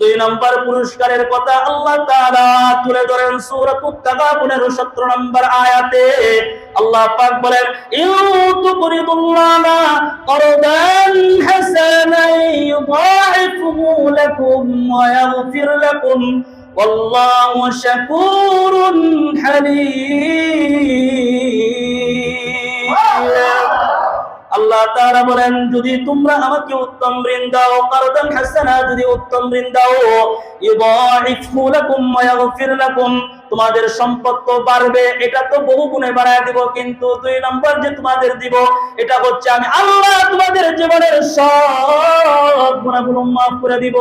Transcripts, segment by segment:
দুই নম্বর পুরস্কারের কথা আল্লাহ তাআলা তুলে ধরেন সূরাতুত তাগাবুনের 17 নম্বর আয়াতে। আল্লাহ পাক বলেন, ইউতুরিদুল্লাহা করদান হাসানান ইউদাইফুহু লাকুম ওয়া ইয়াগফির লাকুম ওয়াল্লাহু শাকুরুন হালিম। আল্লাহ তাআলা বলেন, যদি তোমরা আমাকে উত্তম ঋণ দাও, কারদান হাসানা, যদি উত্তম ঋণ দাও, ইউদাইফু লাকুম ওয়া ইয়াগফির লাকুম, তোমাদের সম্পদ তো বাড়বে, এটা তো বহু গুণে বাড়ায় দিব, কিন্তু দুই নম্বর যে তোমাদের দিব, এটা হচ্ছে আমি আল্লাহ তোমাদের জীবনের সব গুনাহগুলো মাফ করে দিব।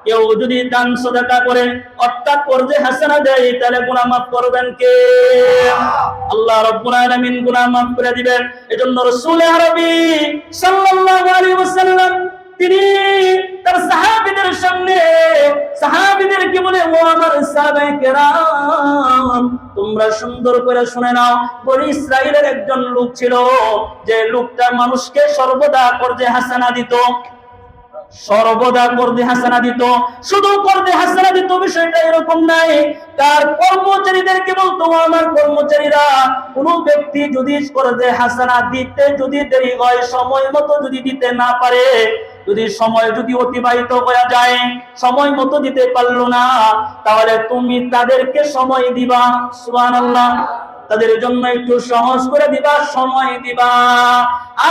কেউ যদি দান সাদাকা করে অর্থাৎ কর্জে হাসানা দেয়, তাহলে গুনাহ মাফ করবেন কে? আল্লাহ রাব্বুল আলামিন গুনাহ মাফ করে দিবেন। এজন্য রাসূল আরবি সাল্লাল্লাহু আলাইহি ওয়াসাল্লাম তিনি তার সাহাবীদের সামনে সাহাবীদেরকে বলে, ও আমার সাহাবায়ে কেরাম, তোমরা সুন্দর করে শুনে নাও। বনি ইসরাইলের একজন লোক ছিল, যে লোকটা মানুষকে সর্বদা কর্জে হাসানা দিত, সর্বদা কর্দে হাসানা দিত। শুধু কর্দে হাসানা দিত বিষয়টা এরকম নাই, তার কর্মচারীদেরকে বলতো, আমার কর্মচারীরা, কোন ব্যক্তি যদি কর্দে হাসানা দিতে যদি দেরি হয়, সময় মতো যদি দিতে না পারে, যদি সময় যদি অতিবাহিত হয়ে যায়, সময় মতো দিতে পারলো না, তাহলে তুমি তাদেরকে সময় দিবা। সুবহানাল্লাহ। তাদের জন্য একটু সহজ করে দিবা, সময় দিবা।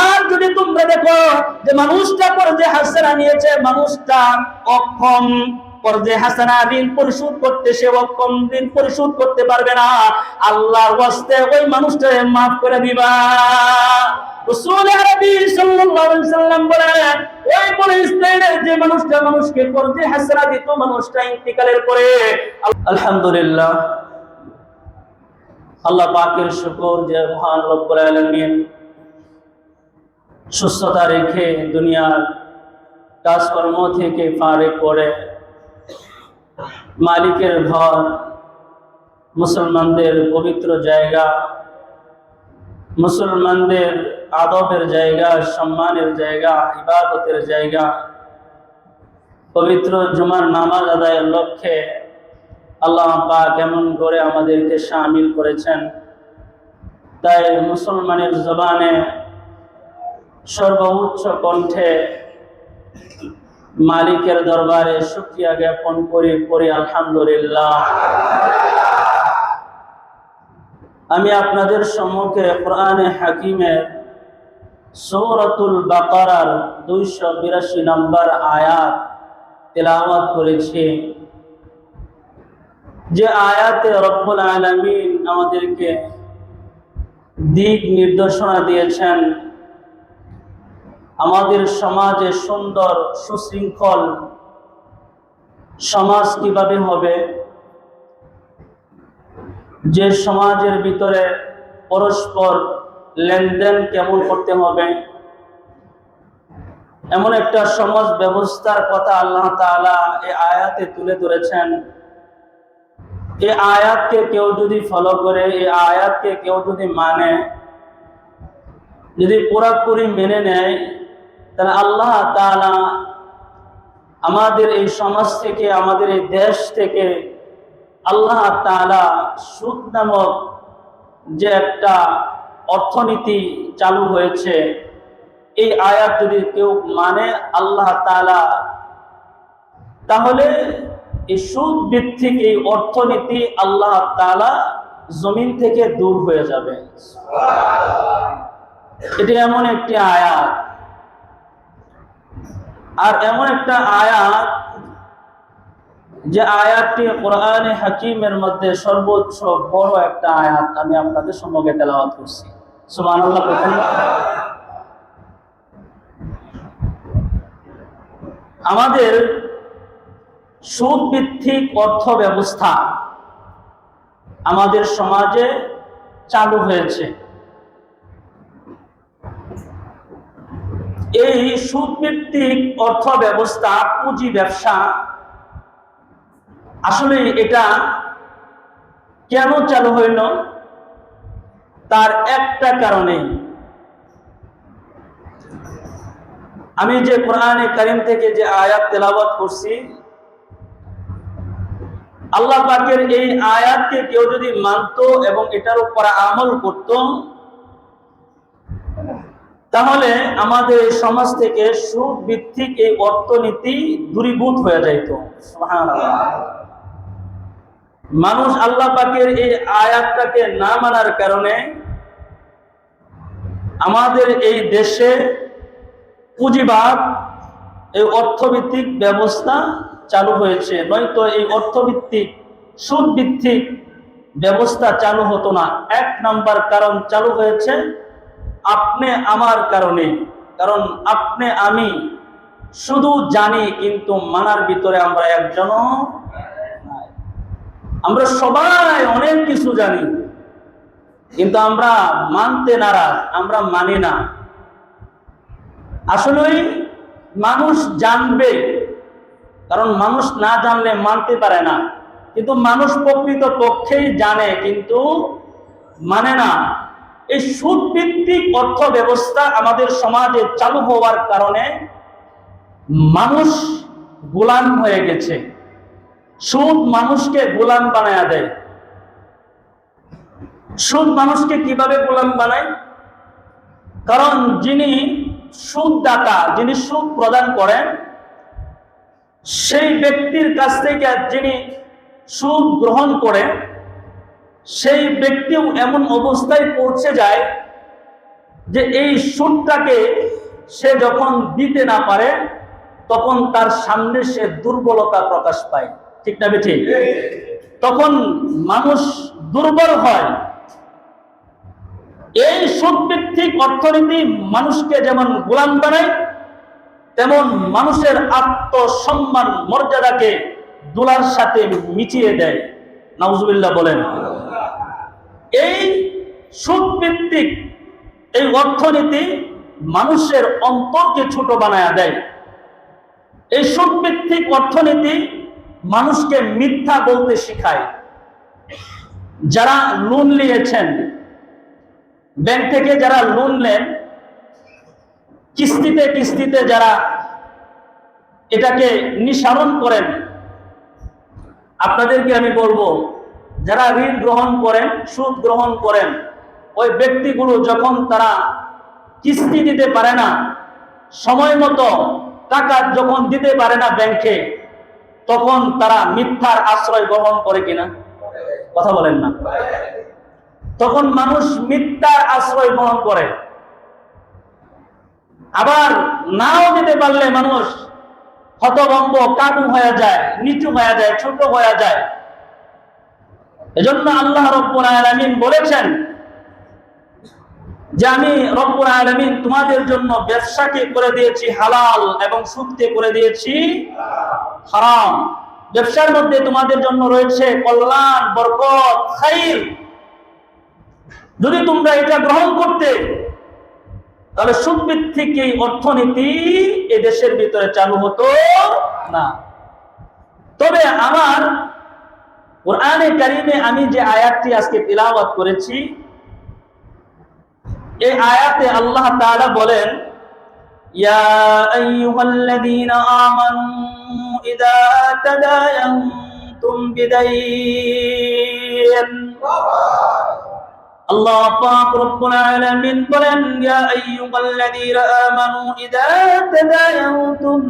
আর যদি তোমরা দেখো যে মানুষটা কর্জে হাসানা নিয়েছে, মানুষটা অক্ষম, কর্জে হাসানা ঋণ পরিশোধ করতে, সে অক্ষম, ঋণ পরিশোধ করতে পারবে না, আল্লাহর ওয়াস্তে ওই মানুষটাকে মাফ করে দিবা। রাসূল আরবি সাল্লাল্লাহু আলাইহি ওয়াসাল্লাম বলেন, ওই বনি ইসরাইলের যে মানুষটা মানুষকে কর্জে হাসানা দিত, মানুষটা ইন্তিকালের পরে, আলহামদুলিল্লাহ, আল্লাহ পাকের শুকর যে মহান রব্বুল আলামিন সুস্থতা রেখে দুনিয়ার কাজকর্ম থেকে ফারেক করে মালিকের ঘর, মুসলমানদের পবিত্র জায়গা, মুসলমানদের আদবের জায়গা, সম্মানের জায়গা, ইবাদতের জায়গা, পবিত্র জুমার নামাজ আদায়ের লক্ষ্যে আল্লাহ পাক এমন করে আমাদেরকে শামিল করেছেন। তাই মুসলমানের জবানে সর্বোচ্চ কণ্ঠে মালিকের দরবারে শুকরিয়া জ্ঞাপন করি আলহামদুলিল্লাহ। আমি আপনাদের সম্মুখে কোরআনে হাকিমের সূরাতুল বাকারার 282 নম্বর আয়াত তেলাওয়াত করেছি, যে আয়াতে রব্বুল আলামিন আমাদেরকে দিক নির্দেশনা দিয়েছেন, আমাদের সমাজে সুন্দর সুশৃঙ্খল সমাজ কিভাবে হবে, যে সমাজের ভিতরে পরস্পর লেনদেন কেমন করতে হবে, এমন একটা সমাজ ব্যবস্থার কথা আল্লাহ তাআলা এই আয়াতে তুলে ধরেছেন। এই আয়াতকে কেউ যদি ফলো করে, এই আয়াতকে কেউ যদি মানে, যদি পুরোপুরি মেনে নেয়, তাহলে আল্লাহ তাআলা আমাদের এই সমাজ থেকে, আমাদের এই দেশ থেকে আল্লাহ তাআলা সুদ নামক যে একটা অর্থনীতি চালু হয়েছে, এই আয়াত যদি কেউ মানে আল্লাহ তাআলা, তাহলে এই সুদ ভিত্তিক এই অর্থনীতি আল্লাহ তাআলা জমিন থেকে দূর হয়ে যাবে। এটা এমন একটি আয়াত, আর এমন একটা আয়াত যে আয়াতটি কোরআনে হাকিমের মধ্যে সর্বোচ্চ বড় একটা আয়াত আমি আপনাদের সম্মুখে তেলাওয়াত করছি। সুবহানাল্লাহ। আমাদের সুদ ভিত্তিক অর্থ ব্যবস্থা আমাদের সমাজে চালু হয়েছে। এই সুদ ভিত্তিক অর্থ ব্যবস্থা, পুঁজি ব্যবসা, আসলে এটা কেন চালু হইল? তার একটা কারণে, আমি যে কোরআনে কারীম থেকে যে আয়াত তেলাওয়াত করছি, আল্লাহ পাকের এই আয়াতকে কেউ যদি মানতো এবং এটার উপর আমল করত, তাহলে আমাদের সমাজ থেকে সুদ ভিত্তিক এই অর্থনীতি দূরীভূত হয়ে যাইত। সুবহানাল্লাহ। মানুষ আল্লাহ পাকের এই আয়াতটাকে না মানার কারণে আমাদের এই দেশে পুঁজিবাদ, এই অর্থভিত্তিক ব্যবস্থা চালু হয়েছে, নয়তো এই অর্থভিত্তিক সুদ ভিত্তিক ব্যবস্থা চালু হতো না। এক নাম্বার কারণ চালু হয়েছে আপনি আমার কারণে। কারণ আপনি আমি শুধু জানি, কিন্তু মানার ভিতরে আমরা একজনও নাই। আমরা সবাই অনেক কিছু জানি, কিন্তু আমরা মানতে নারাজ, আমরা মানি না। আসলেই মানুষ জানবে, কারণ মানুষ না জানলে মানতে পারে না। কিন্তু মানুষ প্রকৃত পক্ষেই জানে, কিন্তু মানে না। এই সুদ ভিত্তিক অর্থ ব্যবস্থা আমাদের সমাজে চালু হওয়ার কারণে মানুষ গোলাম হয়ে গেছে। সুদ মানুষকে গোলাম বানায়া দেয়। সুদ মানুষকে কিভাবে গোলাম বানায়? কারণ যিনি সুদদাতা, যিনি সুদ প্রদান করেন, সেই ব্যক্তির কাছ থেকে যিনি সুদ গ্রহণ করে, সেই ব্যক্তিও এমন অবস্থায় পৌঁছে যায় যে এই সুদটাকে সে যখন দিতে না পারে, তখন তার সামনে সে দুর্বলতা প্রকাশ পায়। ঠিক না ঠিক? তখন মানুষ দুর্বল হয়। এই সুদ ভিত্তিক অর্থনীতি মানুষকে যেমন গোলাম বানায়, তেমন মানুষের আত্মসম্মান মর্যাদাকে দুলার সাথে মিটিয়ে দেয়। নাউজুবিল্লাহ বলেন। এই সুদ ভিত্তিক এই অর্থনীতি মানুষের অন্তরকে ছোট বানায়া দেয়। এই সুদ ভিত্তিক অর্থনীতি মানুষকে মিথ্যা বলতে শেখায়। যারা লোন নিয়েছেন, ব্যাংক থেকে যারা লোন নেন, কিস্তিতে কিস্তিতে যারা এটাকে নিঃসারণ করেন, আপনাদেরকে আমি বলবো, যারা ঋণ গ্রহণ করেন, সুদ গ্রহণ করেন, ওই ব্যক্তিগুলো যখন তারা কিস্তি দিতে পারে না, সময় মতো টাকা যখন দিতে পারে না ব্যাংকে, তখন তারা মিথ্যার আশ্রয় গ্রহণ করে কিনা? কথা বলেন না। তখন মানুষ মিথ্যার আশ্রয় গ্রহণ করে। আবার নাও দিতে পারলে মানুষ হতভম্ব, কাবু হয়ে যায়, নিচু হয়ে যায়, ছোট হয়ে যায়। এজন্য আল্লাহ রব্বুল আলামিন বলেছেন যে আমি রব্বুল আলামিন তোমাদের জন্য ব্যবসাকে করে দিয়েছি হালাল এবং সুদকে করে দিয়েছি হারাম। ব্যবসার মধ্যে তোমাদের জন্য রয়েছে কল্যাণ, বরকত, খাইর। যদি তোমরা এটা গ্রহণ করতে, তাহলে সুদ ভিত্তিক এই অর্থনীতি এই দেশের ভিতরে চালু হতো না। তবে আমার কোরআনে কারিমে আমি যে আয়াতটি আজকে তিলাওয়াত করেছি, এই আয়াতে আল্লাহ তাআলা বলেন, ইয়া আইয়ুহাল্লাযীনা আমানু ইযা তাদায়ানতুম বিদাইন। আল্লাহ পাক রব্বুল আলামিন বলেন, ইয়া আইয়ুহাল্লাযীনা আমানু ইযা তাদায়ানতুম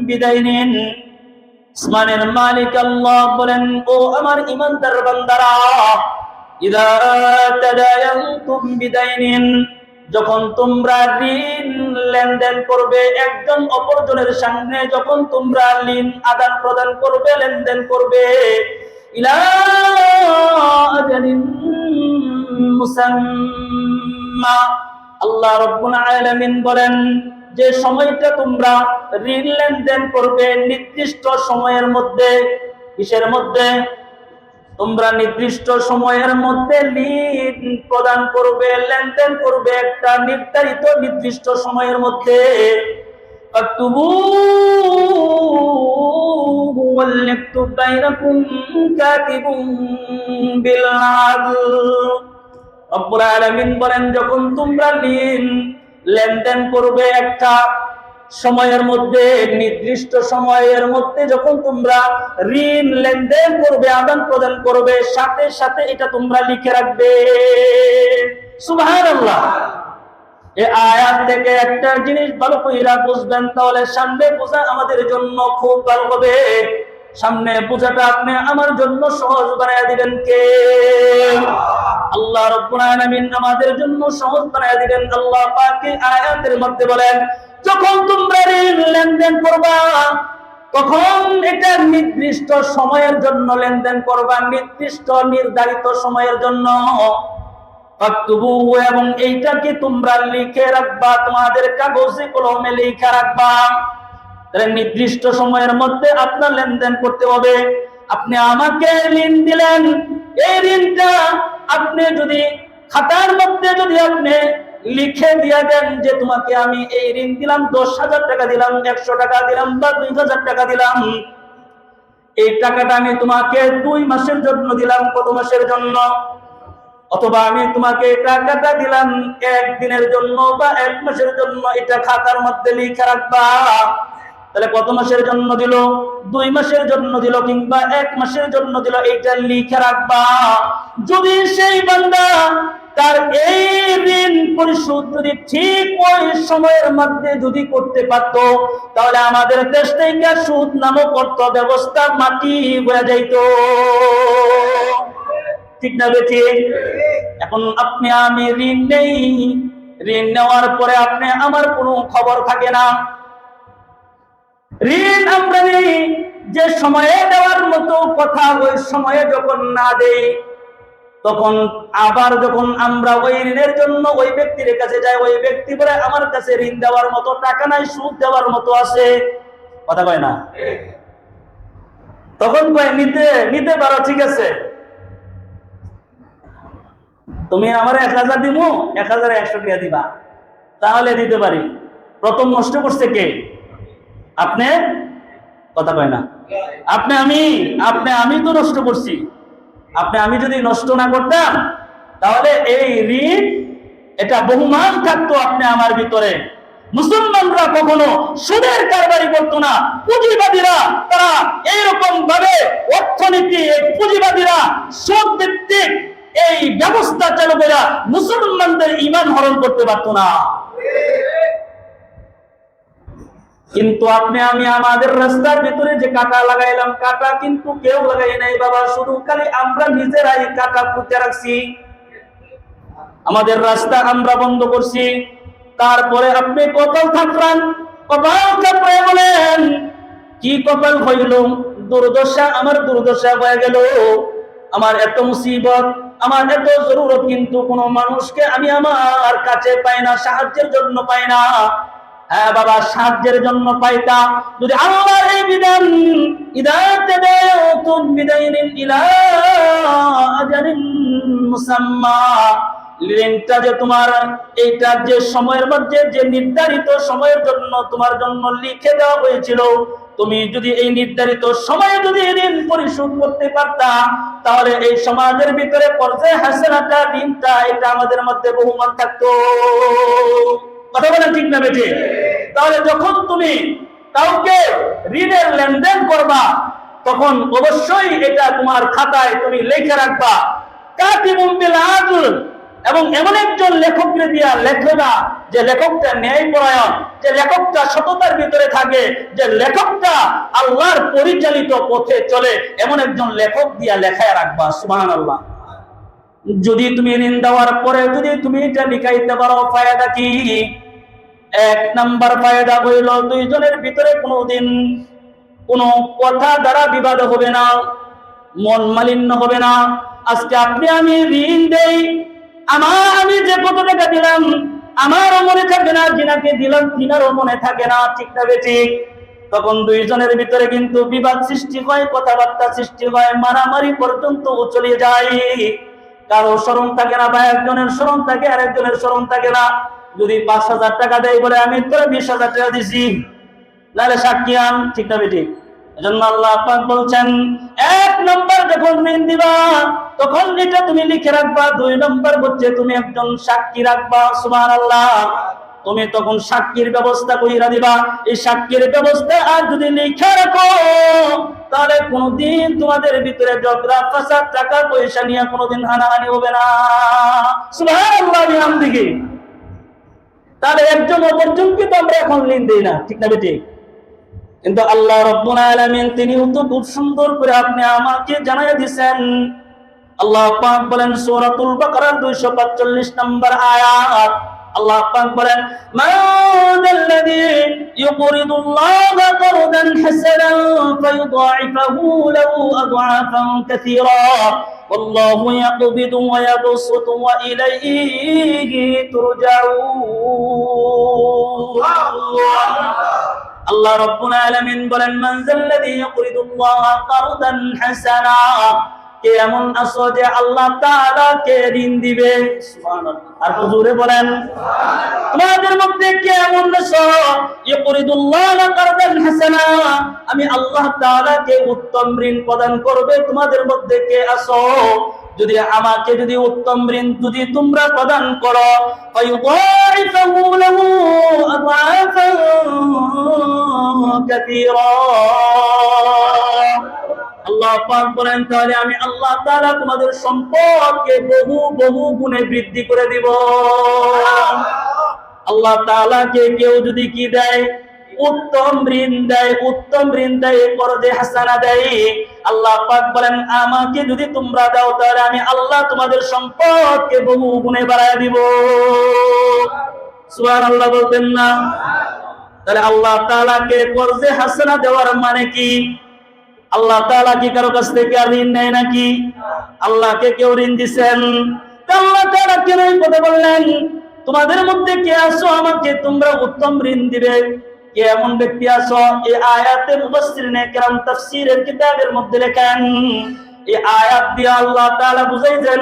বিদাইন। আসমানের মালিক আল্লাহ বলেন, ও আমার ঈমানদার বান্দারা, ইযা তাদায়ানতুম বিদাইন, যখন তোমরা ঋণ লেনদেন করবে, একজন অপরজনের সামনে যখন তোমরা ঋণ আদান প্রদান করবে, লেনদেন করবে, ইলা আজালিন মুসাম্মা, আল্লাহ রাব্বুল আলামিন বলেন, যে সময়টা তোমরা ঋণ লেনদেন করবে নির্দিষ্ট সময়ের মধ্যে। কিসের মধ্যে? তোমরা নির্দিষ্ট সময়ের মধ্যে ঋণ প্রদান করবে, লেনদেন করবে একটা নির্ধারিত নির্দিষ্ট সময়ের মধ্যে। ওয়ালিয়াকতুব বাইনাকুম কাতিবুন বিল আদল। রব্বুল আলামিন বলেন, যখন তোমরা ঋণ লেনদেন করবে একটা সময়ের মধ্যে, নির্দিষ্ট সময়ের মধ্যে যখন তোমরা ঋণ লেনদেন করবে, আদান প্রদান করবে, সাথে সাথে এটা তোমরা লিখে রাখবে। সুবহানাল্লাহ। এই আয়াত থেকে একটা জিনিস ভালো কইরা বুঝবেন, তাহলে সামনে বোঝা আমাদের জন্য খুব ভালো হবে। সামনে বোঝাটা আপনি আমার জন্য সহজ বানায় দিবেন কে? আল্লাহ রাব্বুল আলামিন আমাদের জন্য সহজ বানায় দিবেন। আল্লাহ পাক এই আয়াতের মধ্যে বলেন, যখন তোমরা ঋণ লেনদেন করবা তখন এটা নির্দিষ্ট সময়ের জন্য লেনদেন করবা, নির্দিষ্ট নির্ধারিত সময়ের জন্য। এবং এইটাকে তোমরা লিখে রাখবা, তোমাদের কাগজে কলমে লিখে রাখবা। নির্দিষ্ট সময়ের মধ্যে আপনার লেনদেন করতে হবে। আপনি আমাকে ঋণ দিলেন, এই ঋণটা আপনি যদি খাতার মধ্যে যদি আপনি লিখে দিয়ে দেন যে তোমাকে আমি এই ঋণ দিলাম, 10,000 টাকা দিলাম, 100 টাকা দিলাম বা 2,000 টাকা দিলাম, এই টাকাটা আমি তোমাকে 2 মাসের জন্য দিলাম, কত মাসের জন্য? অথবা আমি তোমাকে টাকাটা দিলাম 1 দিনের জন্য বা 1 মাসের জন্য, এটা খাতার মধ্যে লিখে রাখবা। তাহলে কত মাসের জন্য দিল? 2 মাসের জন্য দিল কিংবা 1 মাসের জন্য দিল, এটা লিখে রাখবা। যদি সেই বান্দা তার এই ঋণ পরিশোধ যদি ঠিক ওই সময়ের মধ্যে যদি করতে পারত, তাহলে আমাদের দেশ থেকে সুদ নামক অর্থ ব্যবস্থা মাটি হয়ে যাইত। ঠিক না বেঠিক? এখন আপনি আমি ঋণ নেই, ঋণ নেওয়ার পরে আপনি আমার কোনো খবর থাকে না। ঋণ আমরা নেই, যে সময়ে দেওয়ার মতো কথা ওই সময়ে যখন না দেই, তখন আবার যখন আমরা ওই ঋণের জন্য ওই ব্যক্তির কাছে যাই, ওই ব্যক্তি বলে আমার কাছে ঋণ দেওয়ার মতো টাকা নাই, সুদ দেওয়ার মতো আছে। কথা কয় না? তখন কয় নিতে পারো, ঠিক আছে, তুমি আমার 1,000 দিব, 1,100 টাকা দিবা, তাহলে দিতে পারি। প্রথম নষ্ট করছে কে? আপনি। কথা কয় না? আমি তো নষ্ট করছি। আমি যদি নষ্ট না করতাম তাহলে এই ঋণ এটা বহুমান থাকতো আপনি আমার ভিতরে। মুসলমানরা কখনো সুদের কারবারি করতো না। পুঁজিবাদীরা তারা এইরকম ভাবে অর্থনীতি, পুঁজিবাদীরা সুদ ভিত্তিক এই ব্যবস্থা চালু করে মুসলমানদের ঈমান হরণ করতে পারতো না। কিন্তু আমি আমাদের রাস্তার ভিতরে যে কাটা লাগাইলাম, কাটা কিন্তু কেউ লাগাই নাই বাবা, শুধু খালি আমরা নিজেরাই কাটা পুঁতে রাখছি। আমাদের রাস্তা আমরা বন্ধ করছি। তারপরে আপনি কপাল থাকলেন, কপাল থাকলে বলেন কি কপাল হইল? দুর্দশা, আমার দুর্দশা হয়ে গেল। আমার এত মুসিবত, আমার এত জরুরত, কিন্তু কোনো মানুষকে আমি আমার কাছে পাই না, সাহায্যের জন্য পাই না। হ্যাঁ বাবা, সাহায্যের জন্য পাইতা যদি আল্লাহর এই বিধান, ইদাতে দাউতুন বিদাইনিন ইলা আজারিন মুসাম্মা, ঋণটা যে তোমার এইটা যে সময়ের মধ্যে, যে নির্ধারিত সময়ের জন্য তোমার জন্য লিখে দেওয়া হয়েছিল, তুমি যদি এই নির্ধারিত সময়ে যদি ঋণ পরিশোধ করতে পারতা, তাহলে এই সমাজের ভিতরে পর্যায়ে হাসানাটা, ঋণটা এটা আমাদের মধ্যে বহুমান থাকতো। কথা বলেন ঠিক না বেঠে? তাহলে যখন তুমি কাউকে ঋণের লেনদেন করবা, তখন অবশ্যই এটা তোমার খাতায় তুমি লিখে রাখবা, কাতিবুম বিল আদল, এবং এমন একজন লেখককে দিয়া লেখবা যে লেখকটা ন্যায়পরায়ণ, যে লেখকটা সততার ভিতরে থাকে, যে লেখকটা আল্লাহর পরিচালিত পথে চলে, এমন একজন লেখক দিয়া লেখায় রাখবা। সুবহানাল্লাহ। যদি তুমি ঋণ দেওয়ার পরে যদি তুমি এটা লিখাইতে পারো, ফায়দা কি? 1 নাম্বার ফায়দা হইল, দুইজনের ভিতরে কোনোদিন কোনো কথা দ্বারা বিবাদ হবে না, মন মালিন্য হবে না। আজকে আপনি আমি ঋণ দেই, আমি যে কত টাকা দিলাম আমারও মনে থাকে না, যিনাকে দিলাম তিনারও মনে থাকে না। ঠিক না বেঠিক? তখন দুইজনের ভিতরে কিন্তু বিবাদ সৃষ্টি হয়, কথাবার্তা সৃষ্টি হয়, মারামারি পর্যন্ত চলে যায়। কারো শরম থাকে না, বা একজনের শরম থাকে আর একজনের শরম থাকে না। যদি 5,000 টাকা দেয় বলে আমি তোরা 20,000 টাকা দিছি, নাহলে সাক্ষী আন। ঠিক না বেঠিক? এজন্য আল্লাহ পাক বলছেন, 1 নম্বর যখন ঋণ দিবা তখন এটা তুমি লিখে রাখবা, 2 নম্বর হচ্ছে তুমি একজন সাক্ষী রাখবা। সুবহানাল্লাহ। তুমি তখন সাক্ষীর ব্যবস্থা কইরা দিবা। এই সাক্ষীর ব্যবস্থা আর যদি লিখে রাখো, তাহলে কোনোদিন তোমাদের ভিতরে ঝগড়া ফাসাদ, টাকা পয়সা নিয়ে কোনোদিন হানাহানি হবে না। সুবহানাল্লাহ বিহামদিহি। তাহলে একজন অপরজনকে তো আমরা এখন ঋণ দেই না, ঠিক না বেঠিক? কিন্তু আল্লাহ রাব্বুল আলামিন তিনি তো খুব সুন্দর করে আপনি আমাকে জানাইয়া দিয়েছেন। আল্লাহ পাক বলেন সূরাতুল বাকারার 245 নম্বর আয়াত, আল্লাহ পাক বলেন মাযাল্লাযী ইউকরিদুল্লাহা কারদান হাসানান ফায়ুদাইফাহু লাহু আদআফান কাসীরা ওয়াল্লাহু ইয়াকবিদু ওয়া ইয়াবসুতু ওয়া ইলাইহি তুরজাউন। আল্লাহ রাব্বুল আলামিন বলেন মাযাল্লাযী ইউকরিদুল্লাহা কারদান হাসানা, কে এমন আছো যে আল্লাহ তাআলা কে ঋণ দিবে? সুবহানাল্লাহ। আর জোরে বলেন সুবহানাল্লাহ। তোমাদের মধ্যে কে এমন আছো ইউকরিদুল্লাহা কারদান হাসানা, আমি আল্লাহ তাআলা কে উত্তম ঋণ প্রদান করবে? তোমাদের মধ্যে কে আছো যদি আমাকে যদি উত্তম ঋণ যদি তোমরা প্রদান করো, ফায়ুদাইফাহু লাহু আদআফান কাসীরা, আল্লাহ পাক বলেন তাহলে আমি আল্লাহ তাআলা তোমাদের সম্পদকে বহু বহু গুণে বৃদ্ধি করে দিব। আল্লাহ তাআলাকে কেউ যদি কি দেয়? উত্তম ঋণ দেয়, উত্তম ঋণ দেয়, করদে হাসানা দেয়। আল্লাহ পাক বলেন আমাকে যদি তোমরা দাও, তাহলে আমি আল্লাহ তোমাদের সম্পদকে বহু গুণে বাড়ায় দিব। সুবহানাল্লাহ বলতেন না? তাহলে আল্লাহ তাআলাকে করদে হাসানা দেওয়ার মানে কি? আল্লাহ তাআলা কি কারো কাছ থেকে ঋণ নেয় নাকি? আল্লাহকে কেউ ঋণ দিবেন? আল্লাহ তাআলা কেন এই কথা বললেন তোমাদের মধ্যে কে আছো আমাকে তোমরা উত্তম ঋণ দিবে? কে এমন ব্যক্তি আছো? এই আয়াতে মুফাসসিরিনে কেরাম তাফসীরের কিতাবের মধ্যে লেখেন, এই আয়াত দিয়ে আল্লাহ তাআলা বুঝাইছেন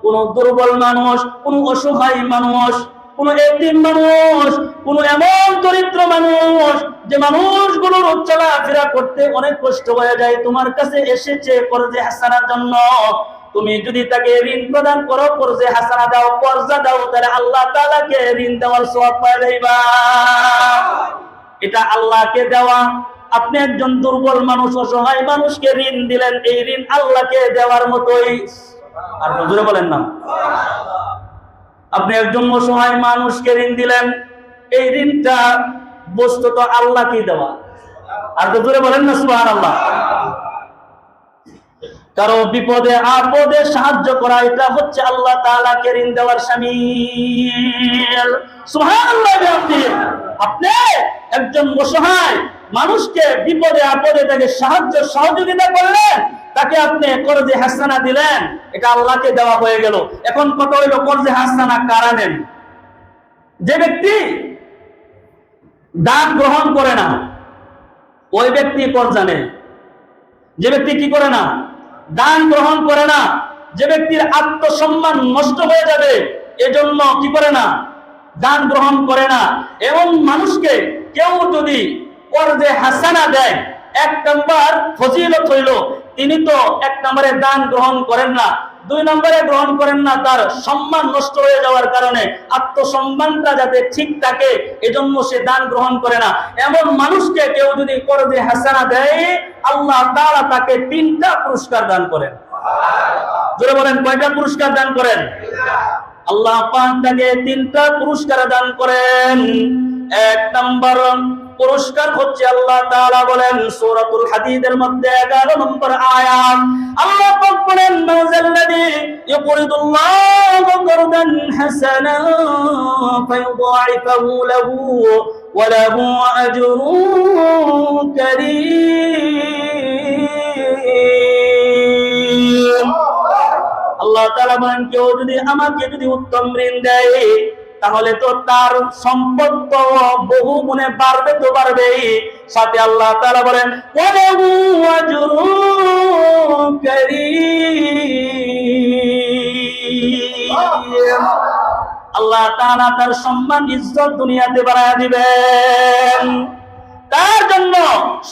কোন দুর্বল মানুষ, কোন অসহায় মানুষ, কোন এতিম মানুষ, কোন এমন দরিদ্র মানুষ যে মানুষগুলোর চলাফেরা করতে অনেক কষ্ট হয়ে যায়, তোমার কাছে এসেছে করজে হাসানার জন্য। তুমি যদি তাকে ঋণ প্রদান করো, করজে হাসানা দাও, কর্জা দাও, তাহলে আল্লাহ তাআলাকে ঋণ দেওয়ার সওয়াব পাওয়া যাইবা। এটা আল্লাহকে দেওয়া। আপনি একজন দুর্বল মানুষ, অসহায় মানুষকে ঋণ দিলেন, এই ঋণ আল্লাহকে দেওয়ার মতোই। আর জোরে বলেন না। আপনি একজন অসহায় মানুষকে ঋণ দিলেন, এই ঋণটা বস্তুত আল্লাহকে দেওয়া। আর জোরে বলেন না সুবহানাল্লাহ। কারো বিপদে আপদে সাহায্য করা, এটা হচ্ছে আল্লাহ তাআলাকে ঋণ দেওয়ার শামিল। সুবহানাল্লাহ। আপনি একজন অসহায় মানুষকে বিপদে আপদে তাকে সাহায্য সহযোগিতা করলেন, তাকে আপনি করজে হাসানা দিলেন, এটা আল্লাহকে দেওয়া হয়ে গেল। এখন কত হইল করজে হাসানা কারা নেন? যে ব্যক্তি দান গ্রহণ করে না ওই ব্যক্তি কর্জা নেয়। যে ব্যক্তি কি করে না? দান গ্রহণ করে না, যে ব্যক্তির আত্মসম্মান নষ্ট হয়ে যাবে এজন্য কি করে না? দান গ্রহণ করে না। এমন মানুষকে কেউ যদি করজে হাসানা দেয়, এক নম্বর ফজিলত হইল তিনি তো এক নম্বরে দান গ্রহণ করেন না, দুই নম্বরে গ্রহণ করেন না তার সম্মান নষ্ট হয়ে যাওয়ার কারণে, আত্মসম্মানটা যাতে ঠিক থাকে এজন্য সে দান গ্রহণ করে না। এমন মানুষকে কেউ যদি করজে হাসানা দেয়, আল্লাহ তাআলা তাকে 3টা পুরস্কার দান করেন। জোরে বলেন কয়টা পুরস্কার দান করেন? আল্লাহ পাক তাকে 3টা পুরস্কার দান করেন। এক নম্বর পুরস্কার হচ্ছে আল্লাহ তাআলা বলেন সূরাতুল হাদীদের মধ্যে 11 নম্বর আয়াত, আল্লাহ পাক বলেন মাযাল্লাযী ইউকরিদুল্লাহা কারদান হাসানান ফায়ুদাইফাহু লাহু ওয়া লাহু আজরুন কারীম। আল্লাহ তাআলা বলেন কেউ যদি আমাকে যদি উত্তম ঋণ দেয়, তাহলে তো তার সম্পদ তো বহু গুণে বাড়বে তো বাড়বেই, সাথে আল্লাহ তাআলা বলেন ওয়ালাহু আজরুন কারীম। আল্লাহ তাআলা তার সম্মান ইজ্জত দুনিয়াতে বাড়ায়া দিবেন। তার জন্য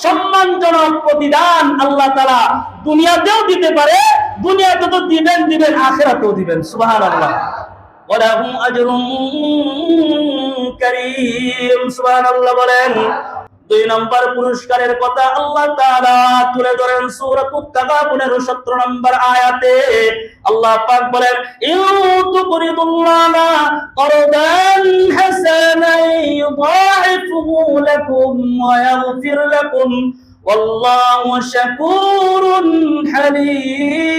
সম্মানজনক প্রতিদান আল্লাহ তাআলা দুনিয়াতেও দিতে পারে, দুনিয়াতে তো দিবেন, আখিরাতেও দিবেন। সুবহানাল্লাহ। ওয়া লাহুম আজরুন কারীম। সুবহানাল্লাহ বলেন। 2 নম্বর পুরস্কারের কথা আল্লাহ তাআলা তুলে ধরেন সূরাতুত তাগাবুনের 17 নম্বর আয়াতে। আল্লাহ পাক বলেন, ইউতুকরিদুল্লাহা করদান হাসানান ইউদাইফুহু লাকুম ওয়া ইয়াগফির লাকুম ওয়াল্লাহু শাকুরুন হালিম।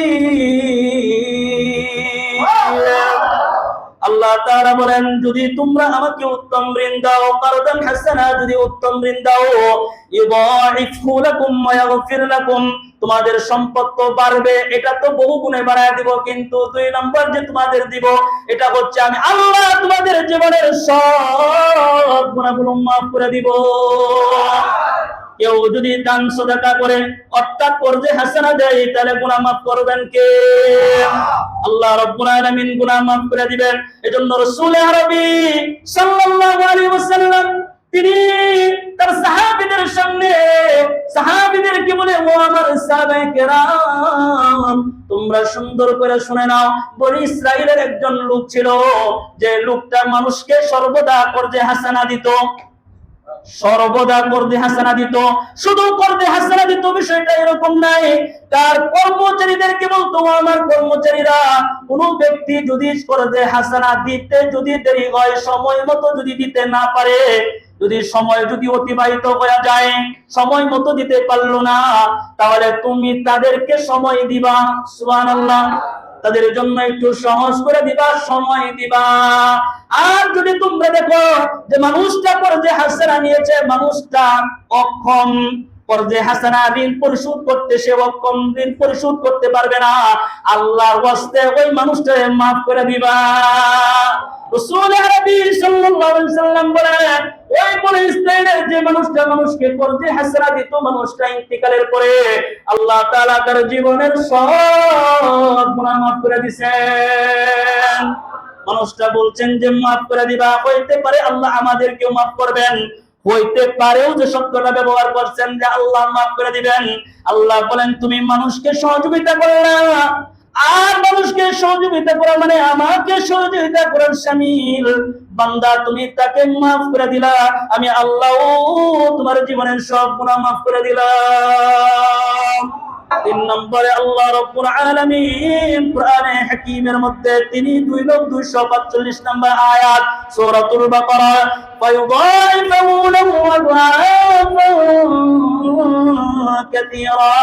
আল্লাহ তাআলা বলেন, যদি তোমরা আমাকে উত্তম ঋণ দাও, কারদান হাসানা, যদি উত্তম ঋণ দাও, ইউদাইফু লাকুম ওয়া ইয়াগফির লাকুম, তোমাদের সম্পদ তো বাড়বে, এটা তো বহু গুণে বাড়ায় দিব, কিন্তু 2 নম্বর যে তোমাদের দিব, এটা হচ্ছে আমি আল্লাহ তোমাদের জীবনের সব গুনাহগুলো মাফ করে দিব। কেউ যদি দান সাদাকা করে অর্থাৎ কর্জে হাসানা দেয়, তাহলে গুনাহ মাফ করবেন কে? আল্লাহ রাব্বুল আলামিন গুনাহ মাফ করে দিবেন। এজন্য রাসূল আরবি সাল্লাল্লাহু আলাইহি ওয়াসাল্লাম তিনি তার সাহাবীদের সামনে সাহাবীদেরকে বলে, ও আমার সাহাবায়ে কেরাম, তোমরা সুন্দর করে শুনে নাও। বনি ইসরাইলের একজন লোক ছিল, যে লোকটা মানুষকে সর্বদা কর্জে হাসানা দিত, সর্বদা কর্জে হাসানা দিত। শুধু কর্জে হাসানা দিত বিষয়টা এরকম নাই, তার কর্মচারীদেরকে বলতো, আমার কর্মচারীরা, কোন ব্যক্তি যদি কর্জে হাসানা দিতে যদি দেরি হয়, সময় মতো যদি দিতে না পারে, যদি সময় যদি অতিবাহিত হয়ে যায়, সময় মতো দিতে পারলো না, তাহলে তুমি তাদেরকে সময় দিবা। সুবহানাল্লাহ। তাদের জন্য একটু সহজ করে দিবা, সময় দিবা। আর যদি তোমরা দেখো যে মানুষটা কর্জে হাসানা নিয়েছে, মানুষটা অক্ষম, কর্জে হাসানা ঋণ পরিশোধ করতে, সে অক্ষম, ঋণ পরিশোধ করতে পারবে না, আল্লাহর ওয়াস্তে ওই মানুষটাকে মাফ করে দিবা। রাসূল আরবি সাল্লাল্লাহু আলাইহি ওয়াসাল্লাম বলেন, ওই বনি ইসরাইলের যে মানুষটা মানুষকে কর্জে হাসানা দিত, মানুষটা ইন্তিকালের পরে আল্লাহ তাআলা তার জীবনের সব গুনাহ মাফ করে দিবেন। মানুষটা বলছেন যে মাফ করে দিবা, হইতে পারে আল্লাহ আমাদেরকেও মাফ করবেন, হইতে পারেও যে শব্দটা ব্যবহার করছেন যে আল্লাহ মাফ করে দিবেন। আল্লাহ বলেন, তুমি মানুষকে সহযোগিতা করো না, আর মানুষকে সহযোগিতা করা মানে আমাকে সহযোগিতা করার শামিল। বান্দা, তুমি তাকে মাফ করে দিলা, আমি আল্লাহ তোমার জীবনের সব গুনাহ মাফ করে দিলাম। 3 নম্বরে আল্লাহ রাব্বুল আলামিন কোরআনে হাকীমের মধ্যে তিনি 245 নম্বর আয়াত সূরাতুল বাকারা, ফায়ুদাইফু লাহু কাসীরা,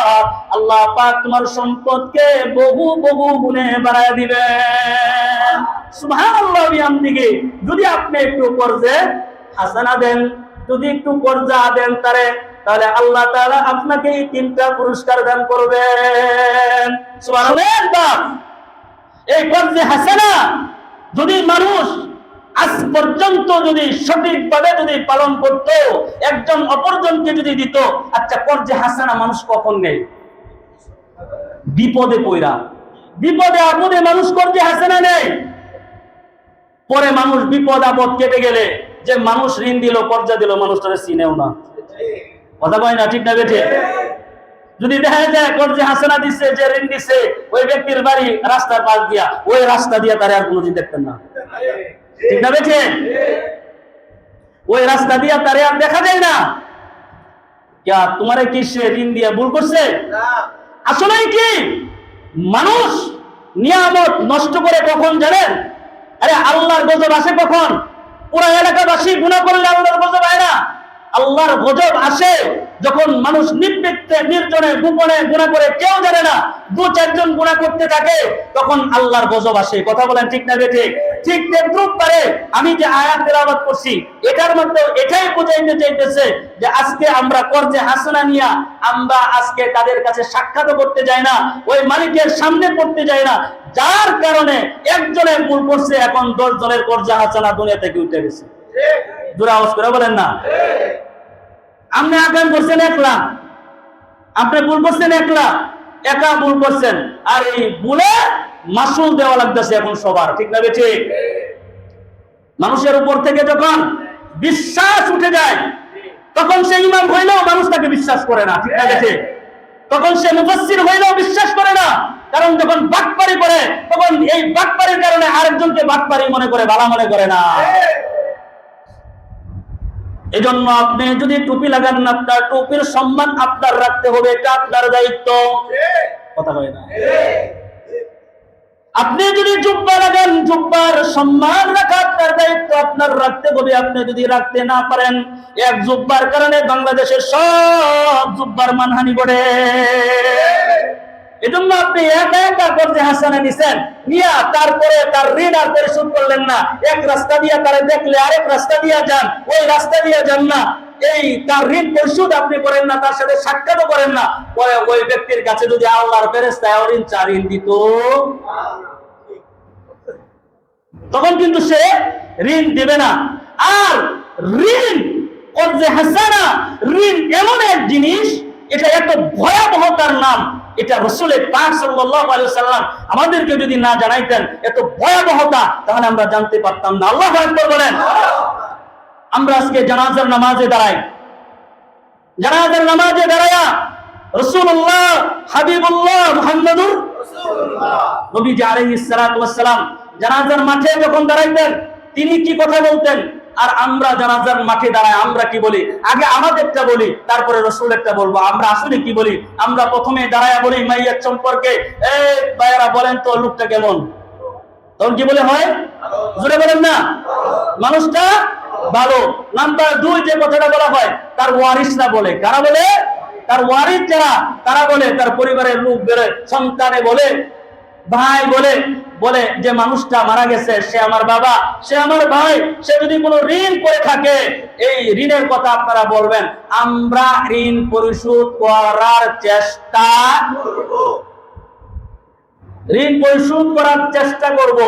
আল্লাহ পাক তোমার সম্পদকে বহু বহু গুণে বাড়ায় দিবেন। সুবহানাল্লাহ বিহামদিহি। যদি আপনি একটু কর্জে হাসানা দেন, যদি একটু কর্জা দেন তাহলে আল্লাহ তাআলা আপনাকে এই 3টা পুরস্কার দান করবেন। সুবহানাল্লাহ। এই কর্জে হাসানা যদি মানুষ আজ পর্যন্ত যদি সঠিকভাবে যদি পালন করত, একজন অপরজনকে যদি দিত। আচ্ছা, কর্জে হাসানা মানুষ কখন নেই? বিপদে পড়া, বিপদে আপদে মানুষ কর্জে হাসানা নেই। পরে মানুষ বিপদ আপদ কেটে গেলে যে মানুষ ঋণ দিল, কর্জা দিল, মানুষটারে চিনেও না। কথা কয় না? ঠিক না বেঠে? যদি দেখা যায় কর্জে হাসানা দিচ্ছে, যে ঋণ দিচ্ছে, ওই ব্যক্তির বাড়ি রাস্তার পাশ দিয়া, ওই রাস্তা দিয়া তারে আর কোনোদিন দেখতেন না। ঠিক না বেঠে? ওই রাস্তা দিয়া তারে আর দেখা যায় না। क्या तुम्हारे কি সে ঋণ দিয়া ভুল করছে? আসলে কি মানুষ নিয়ামত নষ্ট করে কখন জানেন? আরে আল্লাহর গজব আসে কখন? পুরো এলাকাবাসী গুনাহ করলে আল্লাহর গজব হয় না। আল্লাহর গজব আসে যখন মানুষ নির্বিঘ্নে নির্জনে গোপনে গুনাহ করে, কেউ জানে না, 2-4 জন গুনাহ করতে থাকে, তখন আল্লাহর গজব আসে। কথা বলেন ঠিক না বেঠিক? ঠিক তেমনি পারে আমি যে আয়াত তেলাওয়াত করছি, এটার মধ্যে এটাই বোঝাইতে চাইতেছে যে আজকে আমরা কর্জে হাসানা নিয়া আমরা আজকে তাদের কাছে সাক্ষাৎ করতে যাই না, ওই মালিকের সামনে পড়তে যাই না, যার কারণে একজনের ভুল করছে, এখন 10 জনের কর্জে হাসানা দুনিয়া থেকে উঠে গেছে। জোরে আওয়াজ করে বলেন না। আপনি আগাম করছেন 1 লাখ, আপনি ভুল করছেন 1 লাখ, একা ভুল করছেন, আর এই ভুলে মাসুল দেওয়া লাগতেছে এখন সবার। ঠিক না বেঠিক? মানুষের উপর থেকে যখন বিশ্বাস উঠে যায়, তখন সে ইমাম হইলেও মানুষ তাকে বিশ্বাস করে না। ঠিক না বেঠিক? তখন সে মুফাসসির হইলেও বিশ্বাস করে না। কারণ যখন বাটপারি করে তখন এই বাটপারির কারণে আরেকজনকে বাটপারি মনে করে, ভালো মনে করে না। এজন্য আপনি যদি টুপি লাগান, আপনার টুপির সম্মান আপনার রাখতে হবে, এটা আপনার দায়িত্ব। কথা হয় না? আপনি যদি জুব্বা লাগান, জুব্বার সম্মান রাখা আপনার দায়িত্ব, আপনার রাখতে হবে। আপনি যদি রাখতে না পারেন, এক জুব্বার কারণে বাংলাদেশের সব জুব্বার মানহানি ঘটে। এজন্য আপনি একা একা করতে হাসানা নিছেন, নিয়া তারপরে তার ঋণ আর পরিশোধ করলেন না। এক রাস্তা দিয়ে তারা দেখলে আরেক রাস্তা দিয়ে যান, ওই রাস্তা দিয়ে যান না, এই তার ঋণ পরিশোধ আপনি করেন না, তার সাথে সাক্ষাৎও করেন না। পরে ওই ব্যক্তির কাছে যদি আল্লাহর ফেরেশতা ঋণ দিত, তখন কিন্তু সে ঋণ দেবে না। আর ঋণ কর্জে হাসানা, ঋণ এমন এক জিনিস, এটা এত ভয়াবহতার নাম, এটা রাসূল পাক সাল্লাল্লাহু আলাইহি ওয়াসাল্লাম আমাদেরকে যদি না জানাইতেন এত ভয়াবহতা, তাহলে আমরা জানতে পারতাম না। আল্লাহু আকবার বলেন। আমরা আজকে জানাজার নামাজে দাঁড়াই, জানাজার নামাজে দাঁড়ায়া রাসূলুল্লাহ হাবিবুল্লাহ মুহাম্মদুর রাসূলুল্লাহ নবীজি আলাইহিস সালাতু ওয়াস সালাম জানাজার মাঠে যখন দাঁড়াইতেন তিনি কি কথা বলতেন, আর আমরা জানাজার মাঠে দাঁড়ায় আমরা কি বলি? আগে আমাদেরটা বলি, তারপরে রাসূলেরটা বলবো। আমরা আসলে কি বলি? আমরা প্রথমে দাঁড়ায়া বলি মাইয়াত সম্পর্কে, এই ভাইরা বলেন তো লোকটা কেমন? তখন কি বলে হয়? জোরে বলেন না, মানুষটা ভালো। নাম্বার 2 যে কথাটা বলা হয়, তার ওয়ারিসরা বলে। কারা বলে? তার ওয়ারিস যারা, তারা বলে, তার পরিবারের লোক বলে, সন্তানে বলে, ভাই বলে, বলে যে মানুষটা মারা গেছে, সে আমার বাবা, সে আমার ভাই, সে যদি কোনো ঋণ করে থাকে, এই ঋণের কথা আপনারা বলবেন, আমরা ঋণ পরিশোধ করার চেষ্টা করব, ঋণ পরিশোধ করার চেষ্টা করব,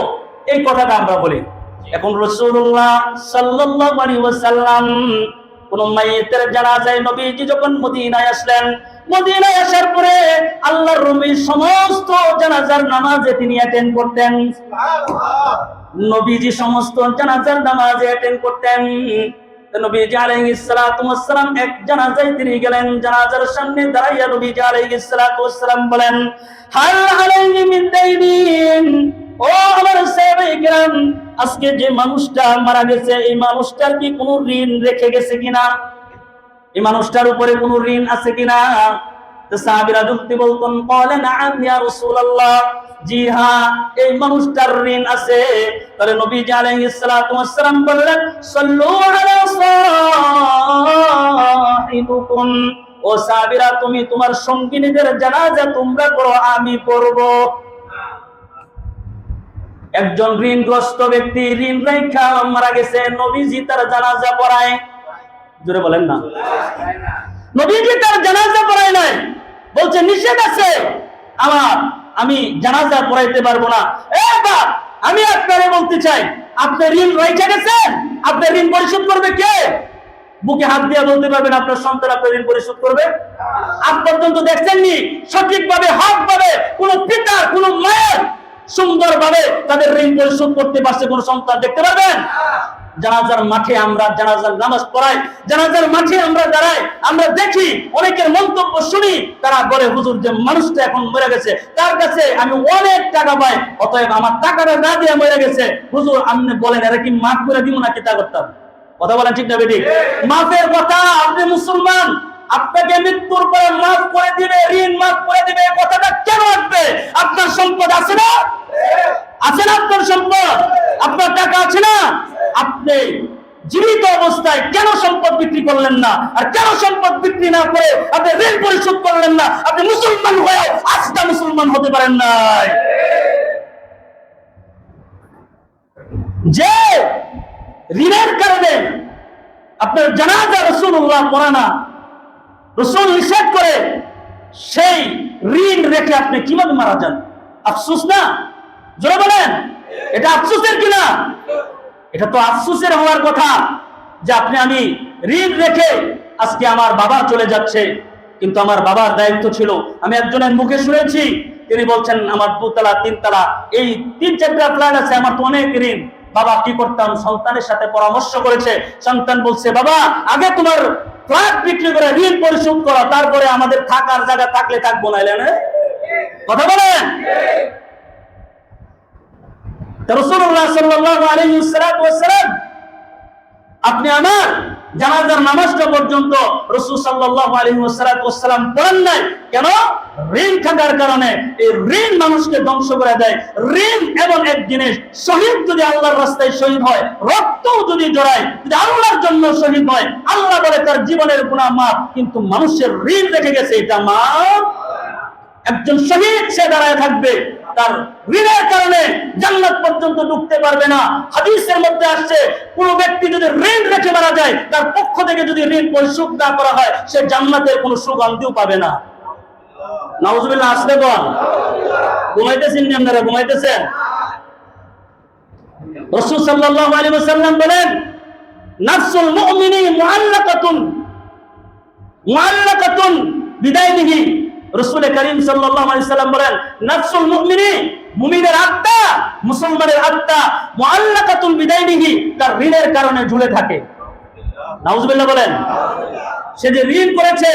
এই কথাটা আমরা বলি। এখন রাসূলুল্লাহ সাল্লাল্লাহু আলাইহি ওয়াসাল্লাম কোন মাইয়িতের জানাজায় নবীজি যখন মদিনায় আসলেন, মদিনায় আসার পরে আল্লাহর নবী সমস্ত জানাজার নামাজে তিনি অ্যাটেন্ড করতেন। সুবহানাল্লাহ। নবীজি সমস্ত জানাজার নামাজে অ্যাটেন্ড করতেন। নবীজি আলাইহিস সালাতু ওয়াস সালাম এক জানাজায় তিনি গেলেন, জানাজার সামনে দাঁড়াইয়া নবীজি আলাইহিস সালাতু ওয়াস সালাম বলেন, হাল আলাইহি মিন দাইনিন, ও আমার সাহাবায়ে কেরাম, আজকে যে মানুষটা মারা গেছে এই মানুষটার কি কোনো ঋণ রেখে গেছে কিনা, এই মানুষটার উপরে কোনো ঋণ আছে কিনা? তো সাহাবীরা যুক্তি বলতেন, বলে নাআম ইয়া রাসূলুল্লাহ, জি হ্যাঁ, এই মানুষটার ঋণ আছে। তাহলে নবীজি আলাইহিস সালাতু ওয়াস সালাম বললেন, সাল্লু আলা সাহিবুকুম, ও সাহাবীরা তুমি তোমার সঙ্গিনীদের জানাজা তোমরা করো, আমি করব। একজন ঋণগ্রস্ত ব্যক্তি ঋণ রেখা মারা গেছে, নবীজি তার জানাজা পড়ায়। জোরে বলেন না, নবীজি তার জানাজা পড়ায় নাই, বলছে নিষেধ আছে আমার, আমি জানাজা পড়াইতে পারবো না। এবার আমি আপনারে বলতে চাই, আপনি ঋণ রেখে গেছেন, আপনি ঋণ পরিশোধ করবে কে? বুকে হাত দিয়ে বলতে পারবেন আপনার সন্তান আপনার ঋণ পরিশোধ করবে? আজ পর্যন্ত দেখছেননি সঠিকভাবে, হকভাবে কোন পিতা কোন মায়ের সুন্দরভাবে তাদের ঋণ পরিশোধ করতে পারছে কোন সন্তান দেখতে পারবেন? জানাজার মাঠে আমরা জানাজার নামাজ পড়াই, জানাজার মাঠে আমরা দাঁড়াই, আমরা দেখি অনেকের মন্তব্য শুনি, তারা বলে হুজুর যে মানুষটা এখন মরে গেছে, তার কাছে আমি অনেক টাকা পাই, অতএব আমার টাকাটা না দিয়ে মরে গেছে, হুজুর আপনি বলেন এরা কি মাফ করে দিব না কিতা করতাম? কথা বলেন ঠিক না বেঠিক? মাফের কথা, আপনি মুসলমান, আপনাকে মৃত্যুর পরে মাফ করে দিবে, ঋণ মাফ করে দিবে, এই কথাটা কেন আসবে? আপনার সম্পদ আছে না? আছে না আপনার সম্পদ? আপনার টাকা আছে না? আপনি জীবিত অবস্থায় কেন সম্পদ বিক্রি করলেন না? আর কেন সম্পদ বিক্রি না করে আপনি ঋণ পরিশোধ করলেন না? আপনি মুসলমান হয়ে আজকে মুসলমান হতে পারেন নাই। যে ঋণের কারণে আপনার জানাজা রাসূলুল্লাহ পড়ানা, রাসূল নিষেধ করে, সেই ঋণ রেখে আপনি কিভাবে মারা যান? আফসোস না? জোরে বলেন, এটা আফসোসের কিনা? এটা তো আফসোসের হওয়ার কথা যে আপনি আমি ঋণ রেখে আজকে আমার বাবা চলে যাচ্ছে, কিন্তু আমার বাবার দায়িত্ব ছিল। আমি একজনের মুখে শুনেছি, তিনি বলছেন আমার 2 তলা 3 তলা এই 3-4টা ফ্ল্যাট আছে, আমার তো অনেক ঋণ। বাবা কি করতাম, সন্তানের সাথে পরামর্শ করেছে, সন্তান বলছে বাবা আগে তোমার ফ্ল্যাট বিক্রি করে ঋণ পরিশোধ করো, তারপরে আমাদের থাকার জায়গা থাকলে থাকবো, নাইলে না। কথা বলেন। রাসূলুল্লাহ সাল্লাল্লাহু আলাইহি ওয়াসাল্লাম আপনি আমার জানাজার নামাজটা পর্যন্ত রাসূল সাল্লাল্লাহু আলাইহি ওয়াসাল্লাম পড়েন নাই কেন? ঋণ থাকার কারণে। এই ঋণ মানুষকে ধ্বংস করে দেয়। ঋণ এমন এক জিনিস, শহীদ যদি আল্লাহর রাস্তায় শহীদ হয়, রক্তও যদি জড়ায়, যদি আল্লাহর জন্য শহীদ হয়, আল্লাহ বলে তার জীবনের গুনাহ মাফ, কিন্তু মানুষের ঋণ রেখে গেছে এটা মাফ। একজন শহীদ সে দাঁড়ায় থাকবে, তার ঋণের কারণে জান্নাত পর্যন্ত ঢুকতে পারবে না। হাদিসের মধ্যে আসছে কোন ব্যক্তি যদি ঋণ রেখে মারা যায়, তার পক্ষ থেকে যদি ঋণ পরিশোধ না করা হয়, সে জান্নাতের কোনো সুগন্ধিও পাবে না। নাউজুবিল্লাহ। আসলে কোন ঘুমাইতেছেন না? আপনারা ঘুমাইতেছেন? রাসূল সাল্লাল্লাহু আলাইহি ওয়াসাল্লাম বলেন, নাফসুল মুমিনি মুআল্লাকাতুন বিদাইনিহি। রাসূল করিম সাল্লাল্লাহু আলাইহি ওয়াসাল্লাম বলেন, নাফসুল মুমিনি, মুমিনের আত্মা, মুসলমানের আত্মা, মুআল্লাকাতুন বিদাইনিহি, তার ঋণের কারণে ঝুলে থাকে। নাউজুবিল্লাহ বলেন। সে যে ঋণ করেছে,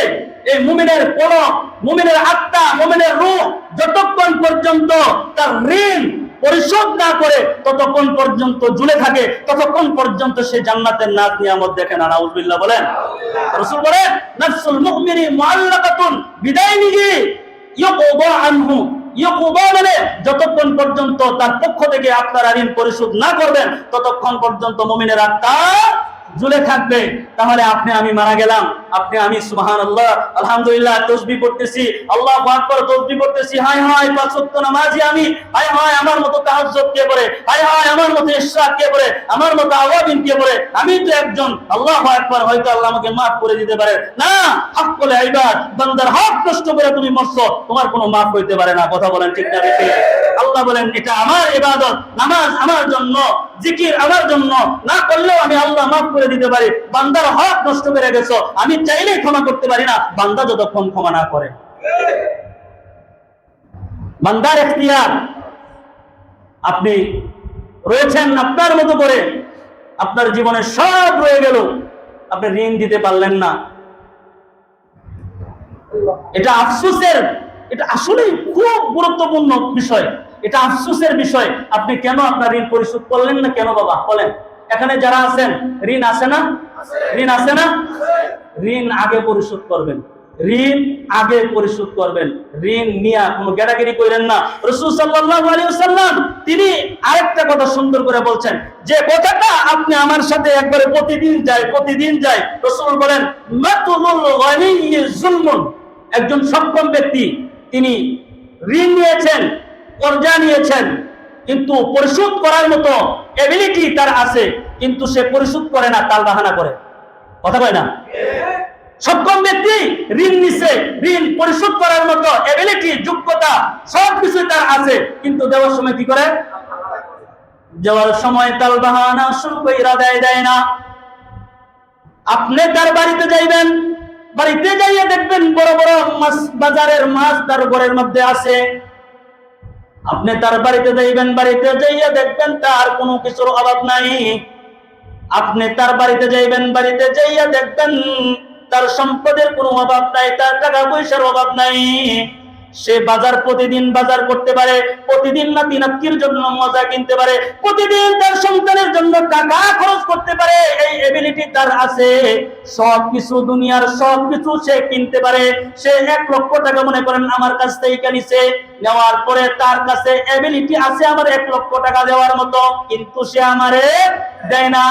এই মুমিনের পলক, মুমিনের আত্মা, মুমিনের রূহ যতক্ষণ পর্যন্ত তার ঋণ পরিশোধ না করে ততক্ষণ পর্যন্ত ঝুলে থাকে, ততক্ষণ পর্যন্ত সে জান্নাতের নাজ নিয়ামত দেখে না। নাউজুবিল্লাহ বলেন। রাসূল বলেন, নাফসুল মুমিনি মুআল্লাকাতুন বিদাইনিহি ইয়াকুবা আনহু। ইয়াকুবা মানে যতক্ষণ পর্যন্ত তার পক্ষ থেকে আপনারা ঋণ পরিশোধ না করবেন, ততক্ষণ পর্যন্ত মুমিনের আত্মা ঝুলে থাকবে। তাহলে আপনি আমি মারা গেলাম, আপনি আমি সুবহানাল্লাহ আলহামদুলিল্লাহ তাসবিহ পড়তেছি, আল্লাহু আকবার তাসবিহ পড়তেছি, হায় হায় পাঁচ ওয়াক্ত নামাজি আমি, হায় হায় আমার মতো তাহাজ্জুদ কে পড়ে, হায় হায় আমার মতো ইশরাক কে পড়ে, আমার মতো আওয়াবিন কে পড়ে, আমি তো একজন, আল্লাহু আকবার, হয়তো আল্লাহ আমাকে মাফ করে দিতে পারে না। হক্কুল ইবাদ, বান্দার হক নষ্ট করে তুমি মরছো, তোমার কোনো মাফ হইতে পারে না। কথা বলেন ঠিক না ঠিক? আল্লাহ বলেন এটা আমার ইবাদত, নামাজ আমার জন্য, জিকির আমার জন্য, না করলেও আমি আল্লাহ মাফ করে দিতে পারি। বান্দার হক নষ্ট করে গেছো, আমি চাইলেই ক্ষমা করতে পারি না, বান্দা যতক্ষণ ক্ষমা না করে। বান্দার ইখতিয়ার। আপনি রয়েছেন আপনার মতো করে, আপনার জীবনে সব রয়ে গেল, আপনি ঋণ দিতে পারলেন না। এটা আফসোসের, এটা আসলে খুব গুরুত্বপূর্ণ বিষয়, এটা আফসোসের বিষয়। আপনি কেন আপনার ঋণ পরিশোধ করলেন না? কেন বাবা বলেন? এখানে যারা আছেন ঋণ আছে না? ঋণ আছে না? ঋণ আগে পরিশোধ করবেন, ঋণ আগে পরিশোধ করবেন। ঋণ নিয়ে কোনো গেড়াগেড়ি করেন না। রাসূল সাল্লাল্লাহু আলাইহি ওয়াসাল্লাম তিনি আরেকটা কথা সুন্দর করে বলছেন, যে কথাটা আপনি আমার সাথে একবারে প্রতিদিন যায়। রাসূল বলেন, মাতুলুল গানিয়্যি যুলমুন। একজন সক্ষম ব্যক্তি, তিনি ঋণ নিয়েছেন, কর্জা নিয়েছেন, কিন্তু পরিশোধ করার মতো এবিলিটি তার আছে, কিন্তু সে পরিশোধ করে না, তাল বাহানা করে। কথা কয় না? সক্ষম ব্যক্তি ঋণ নিছে, ঋণ পরিশোধ করার মতো এবিলিটি, যোগ্যতা সবকিছু তার আছে, কিন্তু দেওয়ার সময় কি করে? দেওয়ার সময় তাল বাহানা শুরু কইরা দেয় না। আপনি তার বাড়িতে যাইবেন, বাড়িতে যাইয়া দেখবেন বড় বড় মাছ, বাজারের মাছ তার ঘরের মধ্যে আছে। আপনি তার বাড়িতে যাইবেন, বাড়িতে যাইয়া দেখবেন তার কোনো কিছুর অভাব নাই। আপনি তার বাড়িতে যাইবেন, বাড়িতে যাইয়া দেখবেন তার সম্পদের কোনো অভাব নাই, তার টাকা পয়সার অভাব নাই। সে প্রতিদিন বাজার করতে পারে, প্রতিদিন নাতি নাতনির জন্য মজা কিনতে পারে, প্রতিদিন তার সন্তানের জন্য টাকা খরচ করতে পারে, এই এবিলিটি তার আছে। সবকিছু, দুনিয়ার সবকিছু সে কিনতে পারে। সে 1 লক্ষ টাকা মনে করেন আমার কাছ থেকে নিছে, নেওয়ার পরে তার কাছে এবিলিটি আছে আমার 1 লক্ষ টাকা দেওয়ার মতো, কিন্তু সে আমারে দেয় না।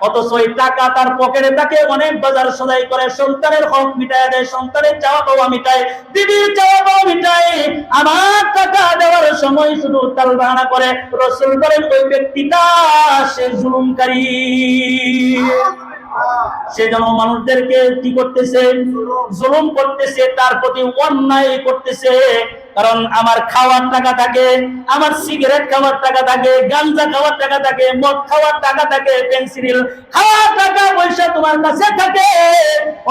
অথচ ওই টাকা তার পকেটে থাকে, অনেক বাজার সদাই করে, সন্তানের হক মিটায় দেয়, সন্তানের চাওয়া পাওয়া মিটায়, দিদির চাওয়া পাওয়া মিটায়। আমার টাকা দেওয়ার সময় শুধু তাল বাহানা করে। রাসূল বলেন ওই ব্যক্তিটা সে জুলুমকারী। সে যেন মানুষদেরকে কি করতেছে? জুলুম করতেছে, তার প্রতি অন্যায় করতেছে। কারণ আমার খাওয়ার টাকা থাকে, আমার সিগারেট খাওয়ার টাকা থাকে, গাঞ্জা খাওয়ার টাকা থাকে, মদ খাওয়ার টাকা থাকে, পেন্সিল খাওয়ার টাকা পয়সা তোমার কাছে থাকে।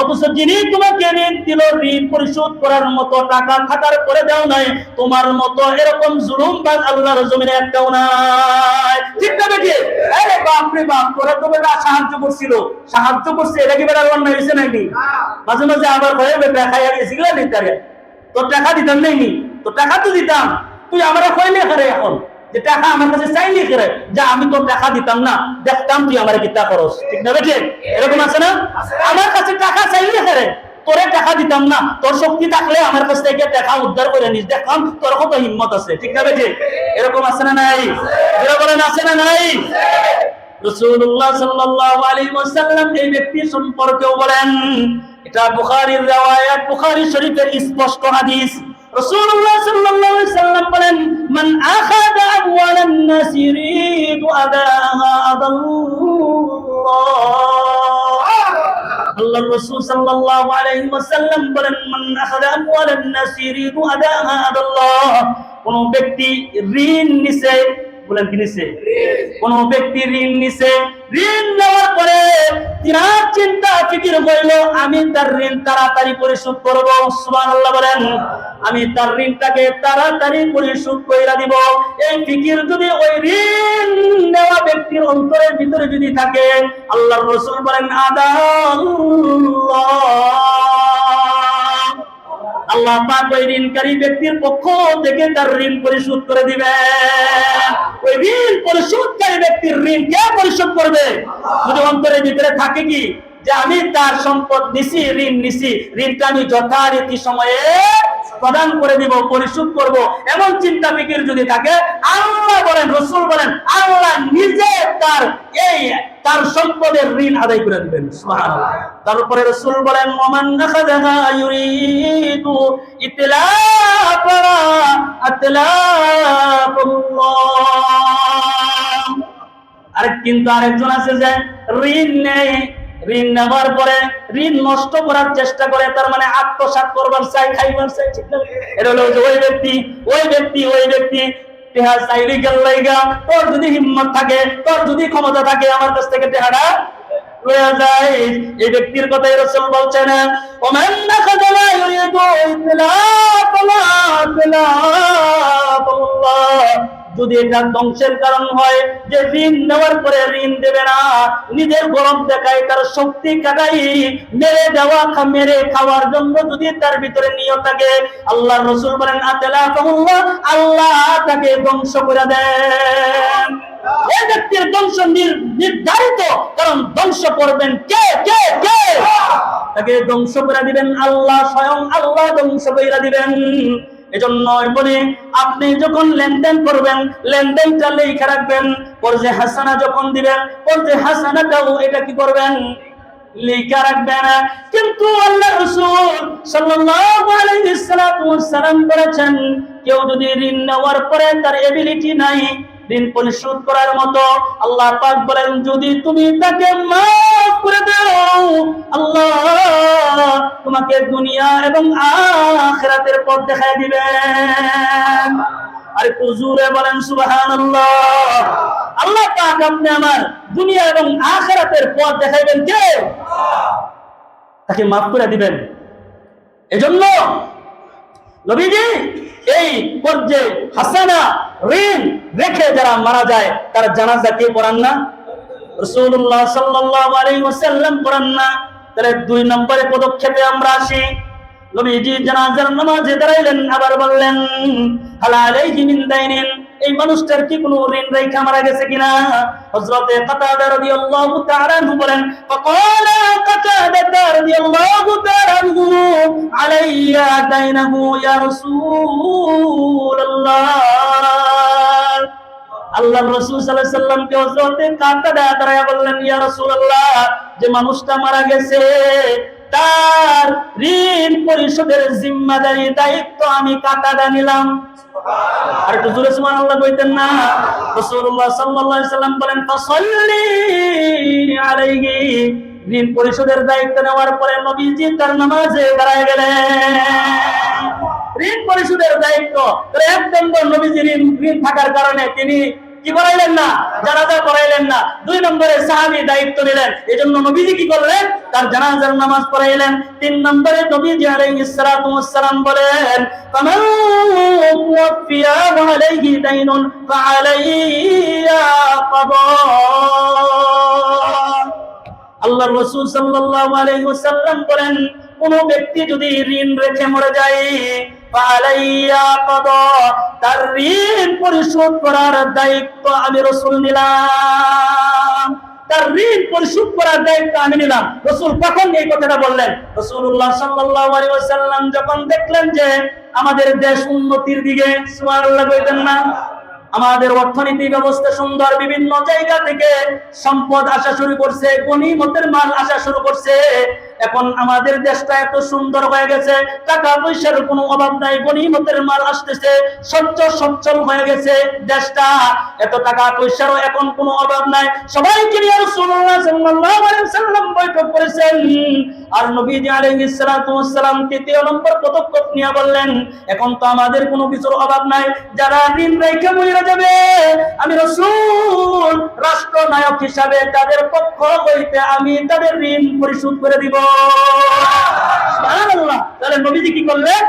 অথচ যিনি তোমাকে ঋণ দিল, ঋণ পরিশোধ করার মতো টাকা থাকার পরে দাও নাই, তোমার মতো এরকম জুলুমবাজ আল্লাহর জমিনে একটাও নাই। ঠিক না বেটি? আরে বাপ রে বাপ, তোরা তো বেটা সাহায্য করছে, এটা কি বেটা অন্যায় হয়েছে নাকি? মাঝে মাঝে আবার ভয়ে বেটা খাইয়া গেছি গেলা নিতে। তোর টাকা দিতাম নাইনি, তো টাকা তো দিতাম, তুই আমরা কইলে করে এখন যে টাকা আমার কাছে চাইলে করে যে আমি তোর টাকা দিতাম না, দেখতাম তুই আমার কিতা করস, ঠিক না বেঠিক? এরকম আছে না? আমার কাছে টাকা চাইলে করে তোরে টাকা দিতাম না, তোর শক্তি থাকলে আমার কাছ থেকে টাকা উদ্ধার করে নিস, দেখলাম তোর কত হিম্মত আছে, ঠিক না বেঠিক? এরকম আছে না নাই? এরা বলেন আছে না নাই? রাসূলুল্লাহ সাল্লাল্লাহু আলাইহি ওয়াসাল্লাম এই ব্যক্তি সম্পর্কেও বলেন, এটা বুখারীর riwayat, বুখারী শরীফের স্পষ্ট হাদিস। রাসূলুল্লাহ সাল্লাল্লাহু আলাইহি ওয়াসাল্লাম বলেন, মান আখাযা আমওয়ালান নাস ইরিদু আদাহা আদাল্লাহ। আল্লাহর রাসূল সাল্লাল্লাহু আলাইহি ওয়াসাল্লাম বলেন, মান আখাযা আমওয়ালান নাস ইরিদু আদাহা আদাল্লাহ। কোন ব্যক্তি ঋণ নিছে, বলেন কি নিছে? কোন ব্যক্তি ঋণ নিছে, ঋণ নেওয়ার পরে তিনার চিন্তা ফিকির হইল আমি তার ঋণ তাড়াতাড়ি পরিশোধ করব, সুবহানাল্লাহ বলেন, আমি তার ঋণটাকে তাড়াতাড়ি পরিশোধ কইরা দিব। এই ফিকির যদি ওই ঋণ নেওয়া ব্যক্তির অন্তরের ভিতরে যদি থাকে, আল্লাহর রাসূল বলেন আদাল্লাহ, আল্লাহ পাক ওই ঋণকারী ব্যক্তির পক্ষ থেকে তার ঋণ পরিশোধ করে দিবেন। ওই ঋণ পরিশোধকারী ব্যক্তির ঋণ কে পরিশোধ করবে? যদি অন্তরের ভিতরে থাকে কি যে আমি তার সম্পদ নিছি, ঋণ নিছি, ঋণটা আমি যথারীতি সময়ে প্রদান করে দিব, পরিশোধ করব, এমন চিন্তা ফিকির যদি থাকে, আল্লাহ বলেন, রাসূল বলেন, আল্লাহ নিজে তার সম্পদের ঋণ আদায় করে দিবেন, সুবহানাল্লাহ। তারপরে রাসূল বলেন, ওমান আখাযাহা ইউরিদু আতলাফাল্লাহ। কিন্তু আরেকজন আছে যে ঋণ নেই, ঋণ নেওয়ার পরে ঋণ নষ্ট করার চেষ্টা করে, তার মানে আত্মসাৎ করবার চাই, খাইবার চাই, ঠিক না? এটা হলো ওই ব্যক্তি টেহা চাইলে গেল লাইগা, তোর যদি হিম্মত থাকে, তোর যদি ক্ষমতা থাকে, আমার কাছ থেকে টেহাটা লইয়া যায়। এই ব্যক্তির কথাই রাসূল বলছেন, ওমান নাখাযালা ইউরিদু ইতলাফাল্লাহ। যদি এটা ধ্বংসের কারণ হয় যে ঋণ নেওয়ার পরে ঋণ দেবে না, নিজের গরম দেখায়, তার শক্তি কাটাই মেরে খাওয়ার জন্য যদি তার ভিতরে নিয়ত থাকে, আল্লাহর রাসূল বলেন আতলাফাল্লাহ, আল্লাহ তাকে ধ্বংস করে দেন। এই ব্যক্তির ধ্বংস নির্ধারিত, কারণ ধ্বংস করবেন কে? কে কে তাকে ধ্বংস করে দিবেন আল্লাহ, স্বয়ং আল্লাহ ধ্বংস করে দিবেন। এজন্য বলি, আপনি যখন লেনদেন করবেন, লেনদেনটা লিখে রাখবেন, কর্জে হাসানা যখন দিবেন, কর্জে হাসানাটাও এটা কি করবেন? লিখে রাখবেন। কিন্তু আল্লাহর রাসূল সাল্লাল্লাহু আলাইহি ওয়াসাল্লাম বলেছেন, কেউ যদি ঋণ নেওয়ার পরে তার এবিলিটি নাই ঋণ পরিশোধ করার মতো, আল্লাহ পাক বলেন, যদি তুমি তাকে মাফ করে দাও, আল্লাহ তোমাকে দুনিয়া এবং আখিরাতের পথ দেখায় দিবেন। আর একটু জোরে বলেন সুবহানাল্লাহ। আল্লাহ পাক আপনি আমার দুনিয়া এবং আখিরাতের পথ দেখাইবেন কে? তাকে মাফ করে দিবেন। এজন্য নবীজি এই কর্জে হাসানা ঋণ রেখে যারা মারা যায়, তার জানাজা কে পড়ান না? রাসূলুল্লাহ সাল্লাল্লাহু আলাইহি ওয়াসাল্লাম পড়ান না। তাহলে 2 নম্বরে পদক্ষেপে আমরা আসি। নবীজি জানাজার নামাজে দাঁড়াইলেন, আবার বললেন, হাল আলাইহি মিন দাইনিন, এই মানুষটার কি কোনো ঋণ রেখা মারা গেছে কিনা? হযরতে কাতাদা রাদিয়াল্লাহু তাআলা আনহু বলেন, ফাকালা কাতাদা রাদিয়াল্লাহু তাআলা আনহু আলাইয়া দাইনাহু ইয়া রাসূলুল্লাহ। আল্লাহর রাসূল সাল্লাল্লাহু আলাইহি ওয়াসাল্লামকে হযরতে কাতাদা দাঁড়ায়া বললেন, ইয়া রাসূলুল্লাহ, যে মানুষটা মারা গেছে তার ঋণ পরিশোধের জিম্মাদারি দায়িত্ব আমি কাতাদা নিলাম। আর একটু জোরে সুবহানাল্লাহ কইতেন না? রাসূলুল্লাহ সাল্লাল্লাহু আলাইহি ওয়াসাল্লাম বলেন, ফাসাল্লি আলাইহি, ঋণ পরিশোধের দায়িত্ব নেওয়ার পরে নবীজি তার নামাজে দাঁড়ায় গেলেন। ঋণ পরিশোধের দায়িত্ব, এক নম্বর নবীজি ঋণ থাকার কারণে তিনি কি করাইলেন না? জানাজা পড়াইলেন না। 2 নম্বরে সাহাবী দায়িত্ব নিলেন, এজন্য নবীজি কি করলেন? তার জানাজার নামাজ পড়াইলেন। 3 নম্বরে নবীজি আলাইহিস সালাতু ওয়াস সালাম বলেন, ফামান তুওয়াফিয়া ওয়া আলাইহি দাইনুন ফাআলাইয়া কাদা। আল্লাহর রাসূল সাল্লাল্লাহু আলাইহি ওয়াসাল্লাম বলেন, কোন ব্যক্তি যদি ঋণ রেখে মরে যায় ফালাইয়া কাদা, তার ঋণ পরিশোধ করার দায়িত্ব আমি রাসূল নিলাম। তার ঋণ পরিশোধ করার দায়িত্ব আমি নিলাম। রাসূল কখন এই কথাটা বললেন? রাসূলুল্লাহ সাল্লাল্লাহু আলাইহি ওয়াসাল্লাম যখন দেখলেন যে আমাদের দেশ উন্নতির দিকে, সুবহানাল্লাহ কইতেন না, আমাদের অর্থনীতি ব্যবস্থা সুন্দর, বিভিন্ন জায়গা থেকে সম্পদ আসা শুরু করছে, গনিমতের মাল আসা শুরু করছে। এখন আমাদের দেশটা এত সুন্দর হয়ে গেছে, টাকা পয়সার কোনো অভাব নাই, গনিমতের মাল আসতেছে, সচ্ছল হয়ে গেছে দেশটা, এত টাকা পয়সারও এখন কোনো অভাব নাই। সবাইকে নিয়ে রাসূলুল্লাহ সাল্লাল্লাহু আলাইহি ওয়াসাল্লাম বৈঠক করেছেন। আর নবীজি আলাইহিস সালাতু ওয়াস সালাম তৃতীয় নম্বর পদক্ষেপ নিয়ে বললেন, এখন তো আমাদের কোনো কিছুর অভাব নাই, যারা ঋণ রেখে মরে যাবে আমি রাসূল রাষ্ট্রনায়ক হিসাবে তাদের পক্ষ হইতে আমি তাদের ঋণ পরিশোধ করে দিব। সুবহানাল্লাহ। তাহলে নবীজি কি করলেন?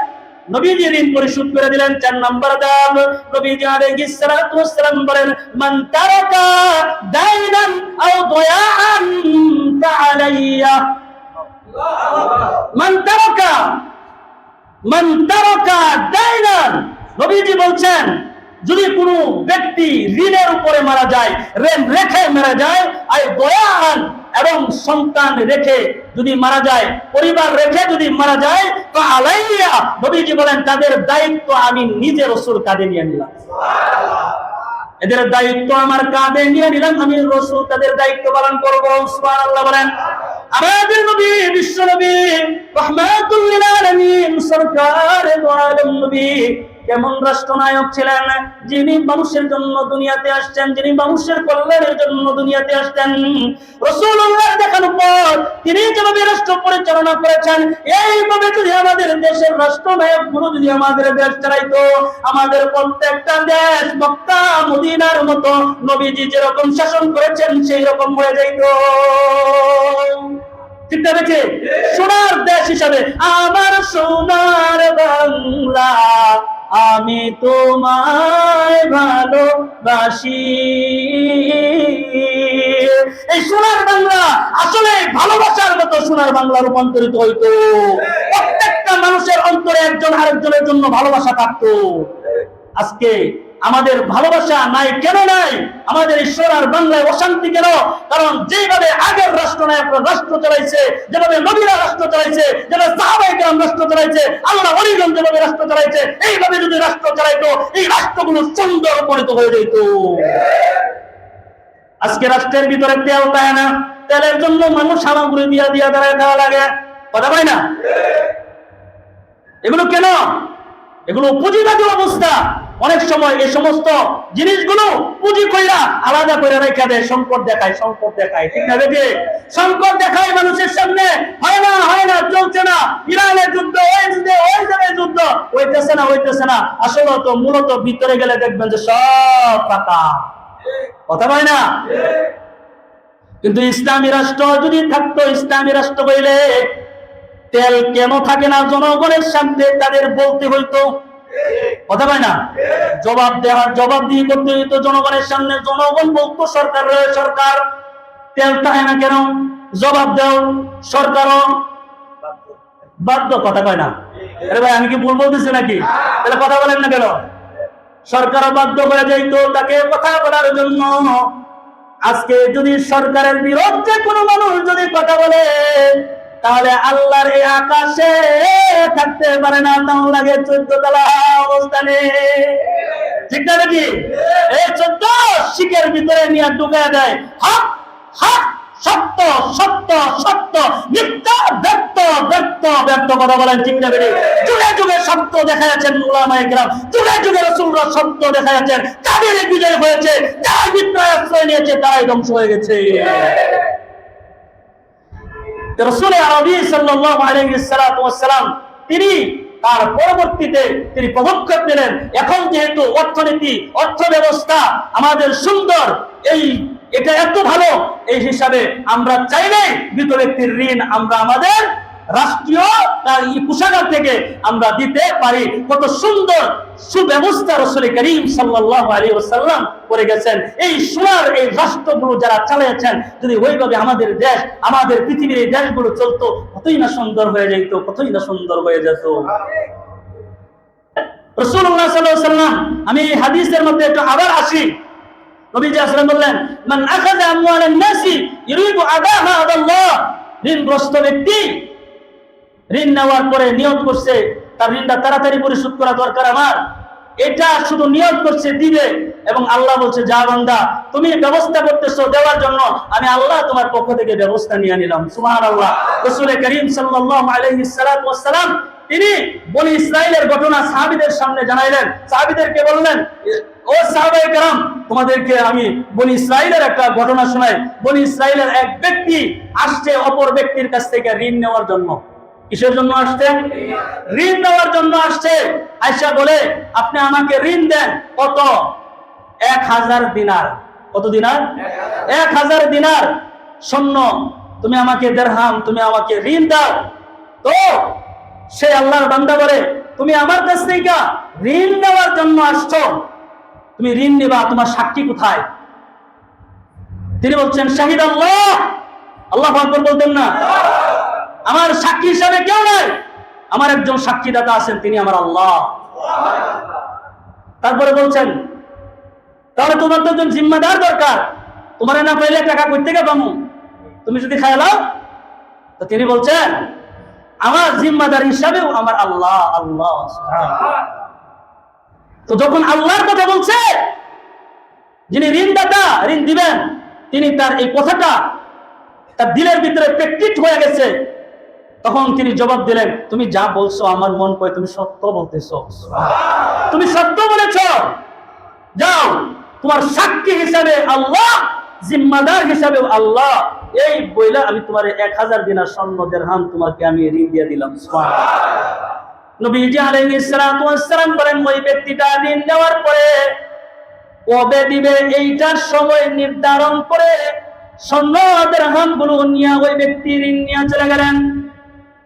নবীজি ঋণ পরিশোধ করে দিলেন। 4 নম্বর দাম, নবীজি আলাইহিস সালাতু ওয়াস সালাম বলেন, মান তারাকা দাইনান আও দয়াআন ফাআলাইয়া। মান তারাকা দাইনান, নবীজি বলছেন যদি কোনো ব্যক্তি ঋণের উপরে মারা যায়, ঋণ রেখে মারা যায়, আর দয়ান এবং সন্তান রেখে যদি মারা যায়, পরিবার রেখে যদি মারা যায়, তো আলাইয়া, নবীজি বলেন তাদের দায়িত্ব আমি নিজে রাসূল কাঁধে নিয়ে নিলাম। এদের দায়িত্ব আমার কাঁধে নিয়ে নিলাম, আমি রাসূল তাদের দায়িত্ব পালন করব। সুবহানাল্লাহ বলেন। আমাদের নবী, বিশ্ব নবী, রাহমাতুল লিল আলামিন, সরকার দো আলম নবী কেমন রাষ্ট্রনায়ক ছিলেন, যিনি মানুষের জন্য দুনিয়াতে আসছেন, যিনি মানুষের কল্যাণের জন্য দুনিয়াতে আসছেন। রাসূলুল্লাহ দেখানোর পর তিনি যেভাবে রাষ্ট্র পরিচালনা করেছেন, এইভাবে যদি আমাদের দেশের রাষ্ট্রনায়ক গুলো যদি আমাদের দেশ চালাইতো, আমাদের প্রত্যেকটা দেশ মক্কা মদিনার মতো নবীজি যেরকম শাসন করেছেন সেই রকম হয়ে যাইত। ঠিক না বেঁচে? সোনার দেশ হিসাবে, আমার সোনার বাংলা আমি তোমায় ভালোবাসি। এই সোনার বাংলা আসলে ভালোবাসার মতো সোনার বাংলা রূপান্তরিত হইতো। প্রত্যেকটা মানুষের অন্তরে একজন আরেকজনের জন্য ভালোবাসা থাকতো। আজকে আমাদের ভালোবাসা নাই। কেন নাই? আমাদের এই সোনার বাংলায় অশান্তি কেন? কারণ যেভাবে আগের রাষ্ট্রনায়করা রাষ্ট্র চালাইছে, যেভাবে নবীরা রাষ্ট্র চালাইছে, যেভাবে সাহাবায়ে কেরাম রাষ্ট্র চালাইছে, আল্লাহ ওলিগণ যেভাবে রাষ্ট্র চালাইছে, এইভাবে যদি রাষ্ট্র চালাইতো, এই রাষ্ট্রগুলো সুন্দর পরিণত হয়ে যেত। আজকে রাষ্ট্রের ভিতরে তেল পায় না, তেলের জন্য মানুষ সামগ্রী দিয়া দিয়া দাঁড়ায় দেওয়া লাগে, কথা বলে না? এগুলো কেন? এগুলো পুঁজিবাদী অবস্থা। অনেক সময় এই সমস্ত জিনিসগুলো পুঁজি কইরা আলাদা করে রেখে দেয়, সংকট দেখায়। ঠিক না বেটি? সংকট দেখায় মানুষের সামনে, হয় না, চলছে না, ইরানের যুদ্ধ, ওই জায়গায় যুদ্ধ, হইতেছে না। আসলে তো মূলত ভিতরে গেলে দেখবেন যে সব পাকা, কথা বলে না? কিন্তু ইসলামী রাষ্ট্র যদি থাকতো, ইসলামী রাষ্ট্র হইলে তেল কেন থাকে না জনগণের সামনে তাদের বলতে হইতো, কথা বলে না? জবাব দিয়ে করতে হইতো জনগণের সামনে। জনগণ বলতো সরকার তেল থাকে না কেন, জবাব দাও। সরকারও বাধ্য, কথা কয় না? আরে ভাই, আমি কি ভুল বলতেছি নাকি? তাহলে কথা বলেন না কেন? সরকারও বাধ্য করে যাইতো তাকে কথা বলার জন্য। আজকে যদি সরকারের বিরুদ্ধে কোনো মানুষ যদি কথা বলে, তাহলে আল্লাহর এই আকাশে থাকতে পারে না, তাও লাগে 14 তলা অবস্থানে। ঠিক না নাকি? এই 14 শিকের ভিতরে নিয়ে ঢুকায় দেয়। হক হক, সত্য সত্য সত্য, মিথ্যা ব্যর্থ ব্যর্থ ব্যর্থ, কথা বলেন ঠিক না বেটি? যুগে যুগে সত্য দেখা যাচ্ছেন উলামায়ে কেরাম, যুগে যুগে রাসূলরা সত্য দেখা যাচ্ছেন। তাদের বিজয় হয়েছে, যারা মিথ্যার আশ্রয় নিয়েছে তারাই ধ্বংস হয়ে গেছে। রাসূল আরবি সাল্লাল্লাহু আলাইহি ওয়াসাল্লাম তিনি তার পরবর্তীতে তিনি পদক্ষেপ নিলেন। এখন যেহেতু অর্থনীতি, অর্থ ব্যবস্থা আমাদের সুন্দর, এটা এত ভালো, এই হিসাবে আমরা চাইলে মৃত ব্যক্তির ঋণ আমরা আমাদের রাষ্ট্রীয় কোষাগার থেকে আমরা দিতে পারি। কত সুন্দর সুব্যবস্থা রাসূল করিম সাল্লাল্লাহু আলাইহি ওয়াসাল্লাম করে গেছেন। এই সোনার এই রাষ্ট্রগুলো যারা চালিয়েছেন, যদি ওইভাবে আমাদের দেশ, আমাদের পৃথিবীর এই দেশগুলো চলতো, কতই না সুন্দর হয়ে যেত, কতই না সুন্দর হয়ে যেত। রাসূলুল্লাহ সাল্লাল্লাহু আলাইহি ওয়াসাল্লাম, আমি হাদিসের মধ্যে একটু আবার আসি। নবীজি আসসালাম বললেন, মান আখাযা আমওয়ালান নাসি ইউরিদু আদাহা আদাল্লাহ, ঋণগ্রস্ত ব্যক্তি ঋণ নেওয়ার পরে নিয়ত করছে তার ঋণটা তাড়াতাড়ি পরিশোধ করা দরকার আমার, এটা শুধু নিয়ত করছে দিবে, এবং আল্লাহ বলছে যা বান্দা তুমি ব্যবস্থা করতেছো দেওয়ার জন্য, আমি আল্লাহ তোমার পক্ষ থেকে ব্যবস্থা নিয়ে নিলাম। সুবহানাল্লাহ। রাসূল করিম সাল্লাল্লাহু আলাইহি ওয়াসাল্লাম তিনি বনি ইসরাইলের ঘটনা সাহাবীদের সামনে জানাইলেন। সাহাবীদেরকে বললেন, ও সাহাবায়ে কেরাম, তোমাদেরকে আমি বনি ইসরাইলের একটা ঘটনা শোনাই। বনি ইসরাইলের এক ব্যক্তি আসছে অপর ব্যক্তির কাছ থেকে ঋণ নেওয়ার জন্য। কিসের জন্য আসছে? ঋণ নেওয়ার জন্য আসছে। আয়েশা বলে, আপনি আমাকে ঋণ দেন। কত? 1000 দিনার। কত দিনার? 1000 দিনার স্বর্ণ। তুমি আমাকে দিরহাম, তুমি আমাকে ঋণ দাও। তো সে আল্লাহর বান্দা বলে, তুমি আমার কাছ থেকে ঋণ নেওয়ার জন্য আসছো, তুমি ঋণ নেবা, তোমার সাক্ষী কোথায়? তিনি বলছেন, শাহিদ আল্লাহ। আল্লাহু আকবার বলতেন না? আমার সাক্ষী হিসাবে কেউ নাই, আমার একজন সাক্ষীদাতা আছেন, তিনি আমার আল্লাহ। তারপরে বলছেন, তাহলে তোমার তো একজন জিম্মাদার দরকার, তোমার না পাইলে টাকা কই থেকে পাবো, তুমি যদি খাইলাও। তো তিনি বলছেন, আমার জিম্মাদার হিসাবেও আমার আল্লাহ। আল্লাহ। তো যখন আল্লাহর কথা বলছে, যিনি ঋণদাতা, ঋণ দিবেন, তিনি তার এই কথাটা তার দিলের ভিতরে প্র্যাকটিস হয়ে গেছে, তখন তিনি জবাব দিলেন, তুমি যা বলছো আমার মন কয় তুমি সত্য বলতেছো, তুমি সত্য বলেছ, যাও, তোমার সাক্ষী হিসাবে আল্লাহ, জিম্মাদার হিসাবে আল্লাহ, এই বইলা আমি তোমার 1000 দিনার স্বর্ণ দিরহাম তোমাকে আমি ঋণ দিয়ে দিলাম। সুবহানাল্লাহ। নবীজি আলাইহিস সালাতু ওয়াস সালাম বলেন, ওই ব্যক্তিটা ঋণ নেওয়ার পরে কবে দিবে এইটার সময় নির্ধারণ করে স্বর্ণ দিরহাম গুলো নিয়ে ওই ব্যক্তি ঋণ নিয়ে চলে গেলেন।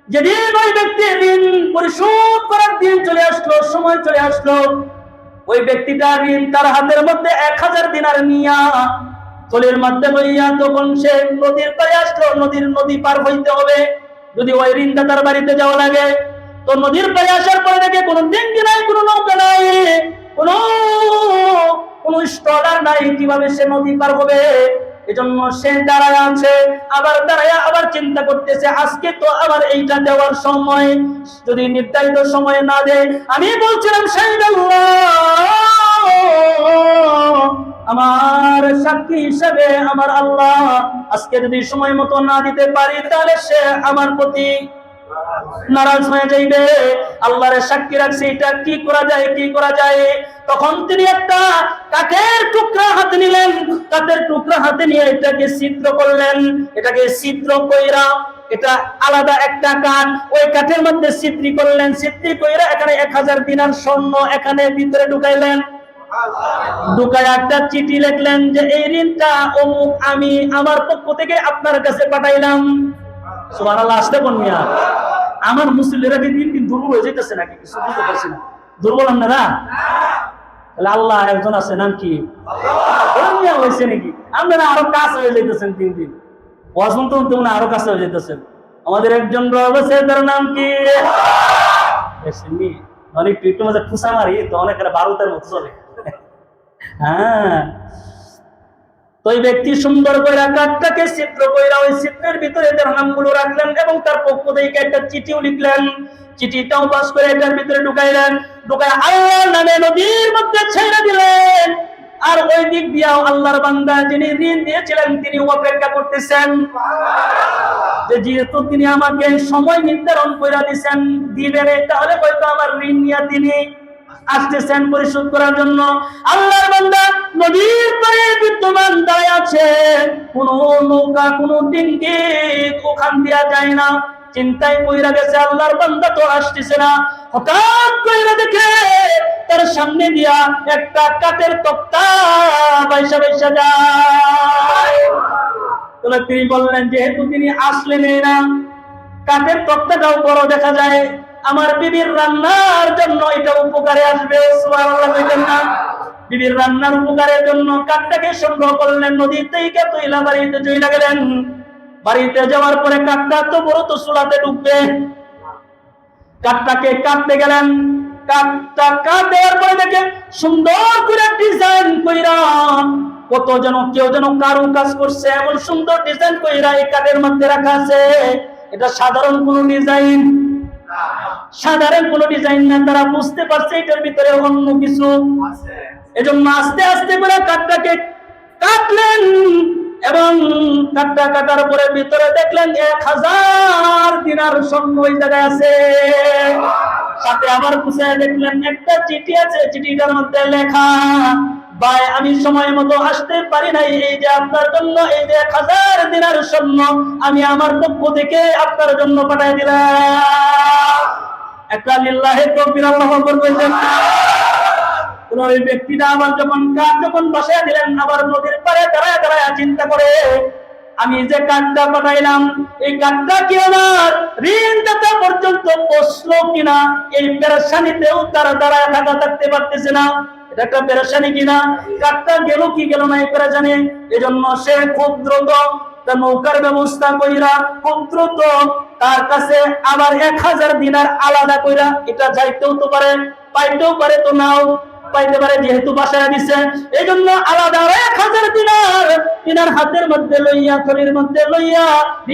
যেদিন ওই ব্যক্তি ঋণ পরিশোধ করার দিন চলে আসলো, সময় চলে আসলো, ওই ব্যক্তিটা ঋণ তার হাতের মধ্যে 1000 দিনার নিয়া থলের মধ্যে লইয়া তখন সে নদীর পাড়ে আসলো। নদী পার হইতে হবে, যদি ওই ঋণদাতার বাড়িতে যাওয়া লাগে। তো নদীর পাড়ে আসার পরে দেখে কোনো ডিঙ্গি নাই, কোনো নৌকা নাই, কোনো স্টলার নাই, কিভাবে সে নদী পার হবে? এজন্য সে দাঁড়ায় আছে, আবার চিন্তা করতেছে, আজকে তো আবার এইটা দেওয়ার সময়, যদি নির্ধারিত সময় না দেয়, আমি বলছিলাম শাহিদ আল্লাহ, আমার সাক্ষী হিসেবে আমার আল্লাহ, আজকে যদি সময় মতো না দিতে পারি তাহলে সে আমার প্রতি নারাজ হয়ে যাইবে। আল্লাহর সাক্ষী রাখছে, এটা কি করা যায়, কি করা যায়? তখন তিনি একটা কাঠের টুকরা হাতে নিলেন, কাঠের টুকরা হাতে নিয়ে এটাকে ছিদ্র করলেন, এটাকে ছিদ্র কইরা, এটা আলাদা একটা কাঠ, ওই কাঠের মধ্যে ছিদ্রি করলেন, ছিদ্রি কইরা এখানে 1000 দিনার স্বর্ণ এখানে ভিতরে ঢুকাইলেন। ঢুকায় একটা চিঠি লিখলেন যে এই ঋণটা অমুক আমি আমার পক্ষ থেকে আপনার কাছে পাঠাইলাম। সুবহানাল্লাহ। আসতে বন্যা আমার মুসলিমরা দিন দিন দুর্বল হয়ে যেতেছে নাকি? কিছু বুঝতে পারছি না। দুর্বল আপনারা? তাহলে আল্লাহ একজন আছে, নাম কি? আল্লাহ হয়েছে নাকি? আপনারা আরো কাছে হয়ে যেতেছেন দিন দিন, ওয়াজন্ত তোমরা আরো কাছে হয়ে যেতেছেন। আমাদের একজন রব আছে, তার নাম কি? অনেক একটু মাঝে ঠুসা মারি তো অনেক বারুদের মতো চলে। হ্যাঁ, তো ওই ব্যক্তি সুন্দর করে কাঠটাকে ছিদ্র কইরা ওই ছিদ্রের ভিতরে দিরহামগুলো রাখলেন এবং তার পক্ষ থেকে একটা চিঠিও লিখলেন। চিঠিটাও পাস করে এটার ভিতরে ঢুকাইলেন, ঢুকায় আল্লাহর নামে নদীর মধ্যে ছেড়ে দিলেন। আর ওই দিক দিয়েও আল্লাহর বান্দা যিনি ঋণ দিয়েছিলেন তিনি অপেক্ষা করতেছেন যে যেহেতু তিনি আমাকে সময় নির্ধারণ করে দিয়েছেন দিবেন, তাহলে হয়তো আমার ঋণ নিয়ে তিনি আসতেছেন পরিশোধ করার জন্য। আল্লাহর বান্দা নদীর পাড়ে বিদ্যমান দাঁড়ায় আছে, কোনো নৌকা কোনো ডিঙ্গি ওখান দিয়া যায় না। চিন্তায় পইরা গেছে, আল্লাহর বান্দা তো আসতেছে না। হঠাৎ কইরা দেখে তার সামনে দিয়া একটা কাঠের তক্তা বাইসা বাইসা যায়। তিনি বললেন যেহেতু তিনি আসলেন না, কাঠের তক্তাটাও বড় দেখা যায়, আমার বিবির রান্নার জন্য এটা উপকারে আসবে। সুবহানাল্লাহ বলবেন না? বিবির রান্নার উপকারের জন্য কাঠটাকে সংগ্রহ করলেন, নদী থেকে তুইলা বাড়িতে চলে গেলেন। বাড়িতে যাওয়ার পরে কাঠটা তো বড়, তো চুলাতে ঢুকবে, কাঠটাকে কাটতে গেলেন। কাঠটা কাটার পরে দেখে সুন্দর করে ডিজাইন কইরা, কত যেন কেউ যেন কারু কাজ করছে, এমন সুন্দর ডিজাইন কইরা এই কাঠের মধ্যে রাখা আছে। এটা সাধারণ কোনো ডিজাইন, সাধারণ কোনো ডিজাইন না, তারা বুঝতে পারছে এটার ভিতরে অন্য কিছু। এজন্য আস্তে আস্তে করে কাঠটাকে কাটলেন এবং কাঠটা কাটার পরে ভিতরে দেখলেন 1000 দিনার স্বর্ণ ওই জায়গায় আছে। সাথে আবার খুঁজে দেখলেন একটা চিঠি আছে, চিঠিটার মধ্যে লেখা, ভাই আমি সময় মতো আসতে পারি নাই, এই যে আপনার জন্য এই যে 1000 দিনার স্বর্ণ আমি আমার পক্ষ থেকে আপনার জন্য পাঠিয়ে দিলাম। একটা লিল্লাহি তাকবীর, আল্লাহু আকবার বলবেন। ওই ব্যক্তিটা আবার যখন বসায় দিলেন, আবার নদীর পাড়ে দাঁড়ায় দাঁড়ায় চিন্তা করে, আমি যে কাঠটা পাঠাইলাম এই কাঠটা কি আমার ঋণ দাতা পর্যন্ত পৌঁছলো কিনা, এই পেরেশানিতেও তারা দাঁড়ায় থাকতে পারতেছে না। এটা একটা পেরেশানি কিনা, কাঠটা গেল কি গেল না এই পেরেশানি। এজন্য সে খুব দ্রুত নৌকার ব্যবস্থা কইরা খুব দ্রুত তার কাছে আবার 1000 দিনার আলাদা কইরা, এটা যাইতেও তো পারে, পাইতেও পারে, তো নাও পাইতে পারে, যেহেতু বাসায় দিছে এই জন্য আলাদা 1000 দিনার হাতের মধ্যে লইয়া, থলির মধ্যে লইয়া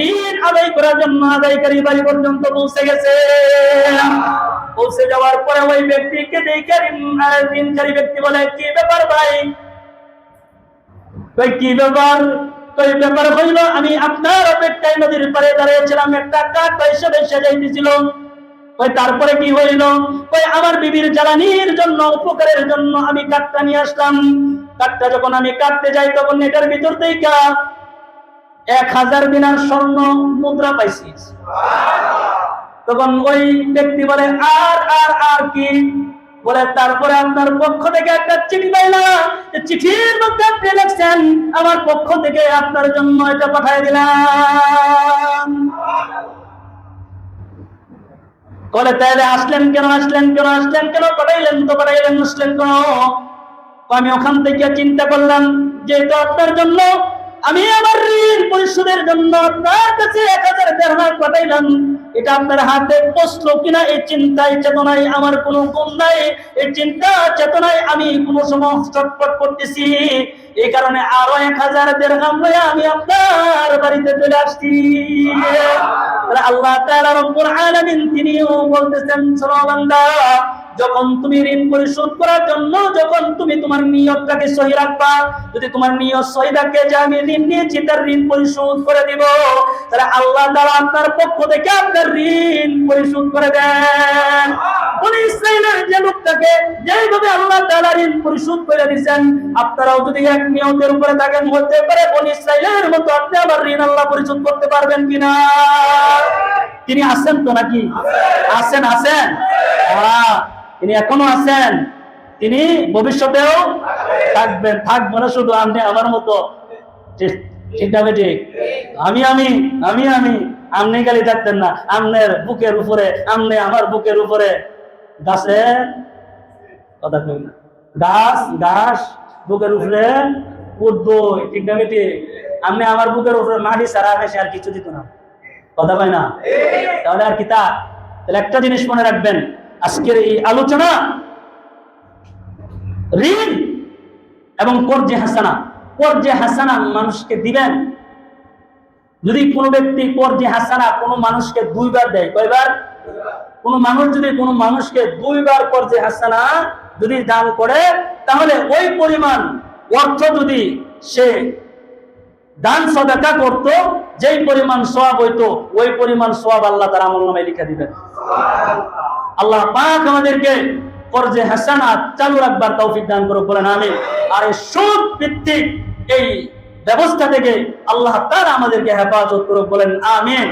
ঋণ আদায় করার জন্য আদায়কারী বাড়ি পর্যন্ত পৌঁছে গেছে। পৌঁছে যাওয়ার পরে ওই ব্যক্তিকে দেখে ঋণকারী ব্যক্তি বলে, কি ব্যাপার ভাই? কি ব্যাপার? ওই ব্যাপার হইল, আমি আপনার অপেক্ষায় নদীর পাড়ে দাঁড়িয়েছিলাম, একটা কাঠ পয়সা যাইতেছিল। ওই তারপরে কি হইল? ওই আমার বিবির জ্বালানির জন্য, উপকারের জন্য আমি কাঠটা নিয়ে আসলাম। কাঠটা যখন আমি কাটতে যাই তখন এটার ভিতর থেকে 1000 দিনার স্বর্ণ মুদ্রা পাইছি। তখন ওই ব্যক্তি বলে, আর আর আর কি? বলে, তারপরে আপনার পক্ষ থেকে একটা চিঠি পাইলাম, চিঠির মধ্যে আপনি লিখছেন আমার পক্ষ থেকে আপনার জন্য এটা পাঠিয়ে দিলাম। বলে, তাহলে আসলেন কেন? পাঠাইলেন তো পাঠাইলেন, আসলেন কেন? আমি ওখান থেকে চিন্তা করলাম, যেহেতু আপনার জন্য আমি আমার ঋণ পরিশোধের জন্য আপনার কাছে 1000 দিরহাম পাঠাইলাম, এটা আপনার হাতে পৌঁছলো কিনা এই চিন্তায় চেতনায় আমার কোনো গুণ নাই। এই চিন্তা চেতনায় আমি কোনো সময় চটপট করতেছি, এই কারণে আরো 1000 দিরহাম লইয়া আমি আপনার বাড়িতে চলে আসছি। আল্লাহ তাআলা রব্বুল আলামিন তিনিও বলতেছেন, শোনো বান্দা, যখন তুমি ঋণ পরিশোধ করার জন্য, যখন তুমি তোমার নিয়তটাকে সহি রাখবা, যদি তোমার নিয়ত সহি থাকে যে আমি ঋণ নিয়েছি তার ঋণ পরিশোধ করে দিব, তাহলে আল্লাহ তাআলা আপনার পক্ষ থেকে আপনার ঋণ পরিশোধ করে দেন। বনি ইসরাইলের যে লোকটাকে যেভাবে আল্লাহ তাআলা ঋণ পরিশোধ করে দিয়েছেন, আপনারাও যদি এক নিয়তের উপরে থাকেন, হতে পারে বনি ইসরাইলের মতো আপনি আবার ঋণ আল্লাহ পরিশোধ করতে পারবেন কিনা। তিনি আছেন তো নাকি? আছেন। তিনি এখনো আছেন, তিনি ভবিষ্যতেও থাকবেন। থাকবো না শুধু আপনি আমার মতো, ঠিক না ঠিক? আমি আপনি খালি থাকতেন না, আপনার বুকের উপরে, আপনি আমার বুকের উপরে গাছে কথা কই না, গাছ বুকের উপরে উঠবো, ঠিক না ঠিক? আপনি আমার বুকের উপরে মাটি ছাড়া বেশি আর কিছু দিত না, কথা কয় না? তাহলে আর কি? তাহলে একটা জিনিস মনে রাখবেন, আজকের এই আলোচনা ঋণ এবং কর্জে হাসানা মানুষকে দিবেন। যদি কোনো ব্যক্তি কর্জে হাসানা কোনো মানুষকে 2 বার দেয়, কয়বার? কোনো মানুষ যদি কোনো মানুষকে 2 বার কর্জে হাসানা যদি দান করে, তাহলে ওই পরিমাণ অর্থ যদি সে দান সদকা করত, যেই পরিমাণ সওয়াব হইতো, ওই পরিমাণ সওয়াব আল্লাহ তাআলা আমলনামায় লিখে দিবেন। আল্লাহ পাক আমাদেরকে কর্জে হাসানাত চালু রাখবার তৌফিক দান করুক, বলেন আমিন। আর এই সুদ ভিত্তিক এই ব্যবস্থা থেকে আল্লাহ তাআলা আমাদেরকে হেফাজত করুক, বলেন আমিন।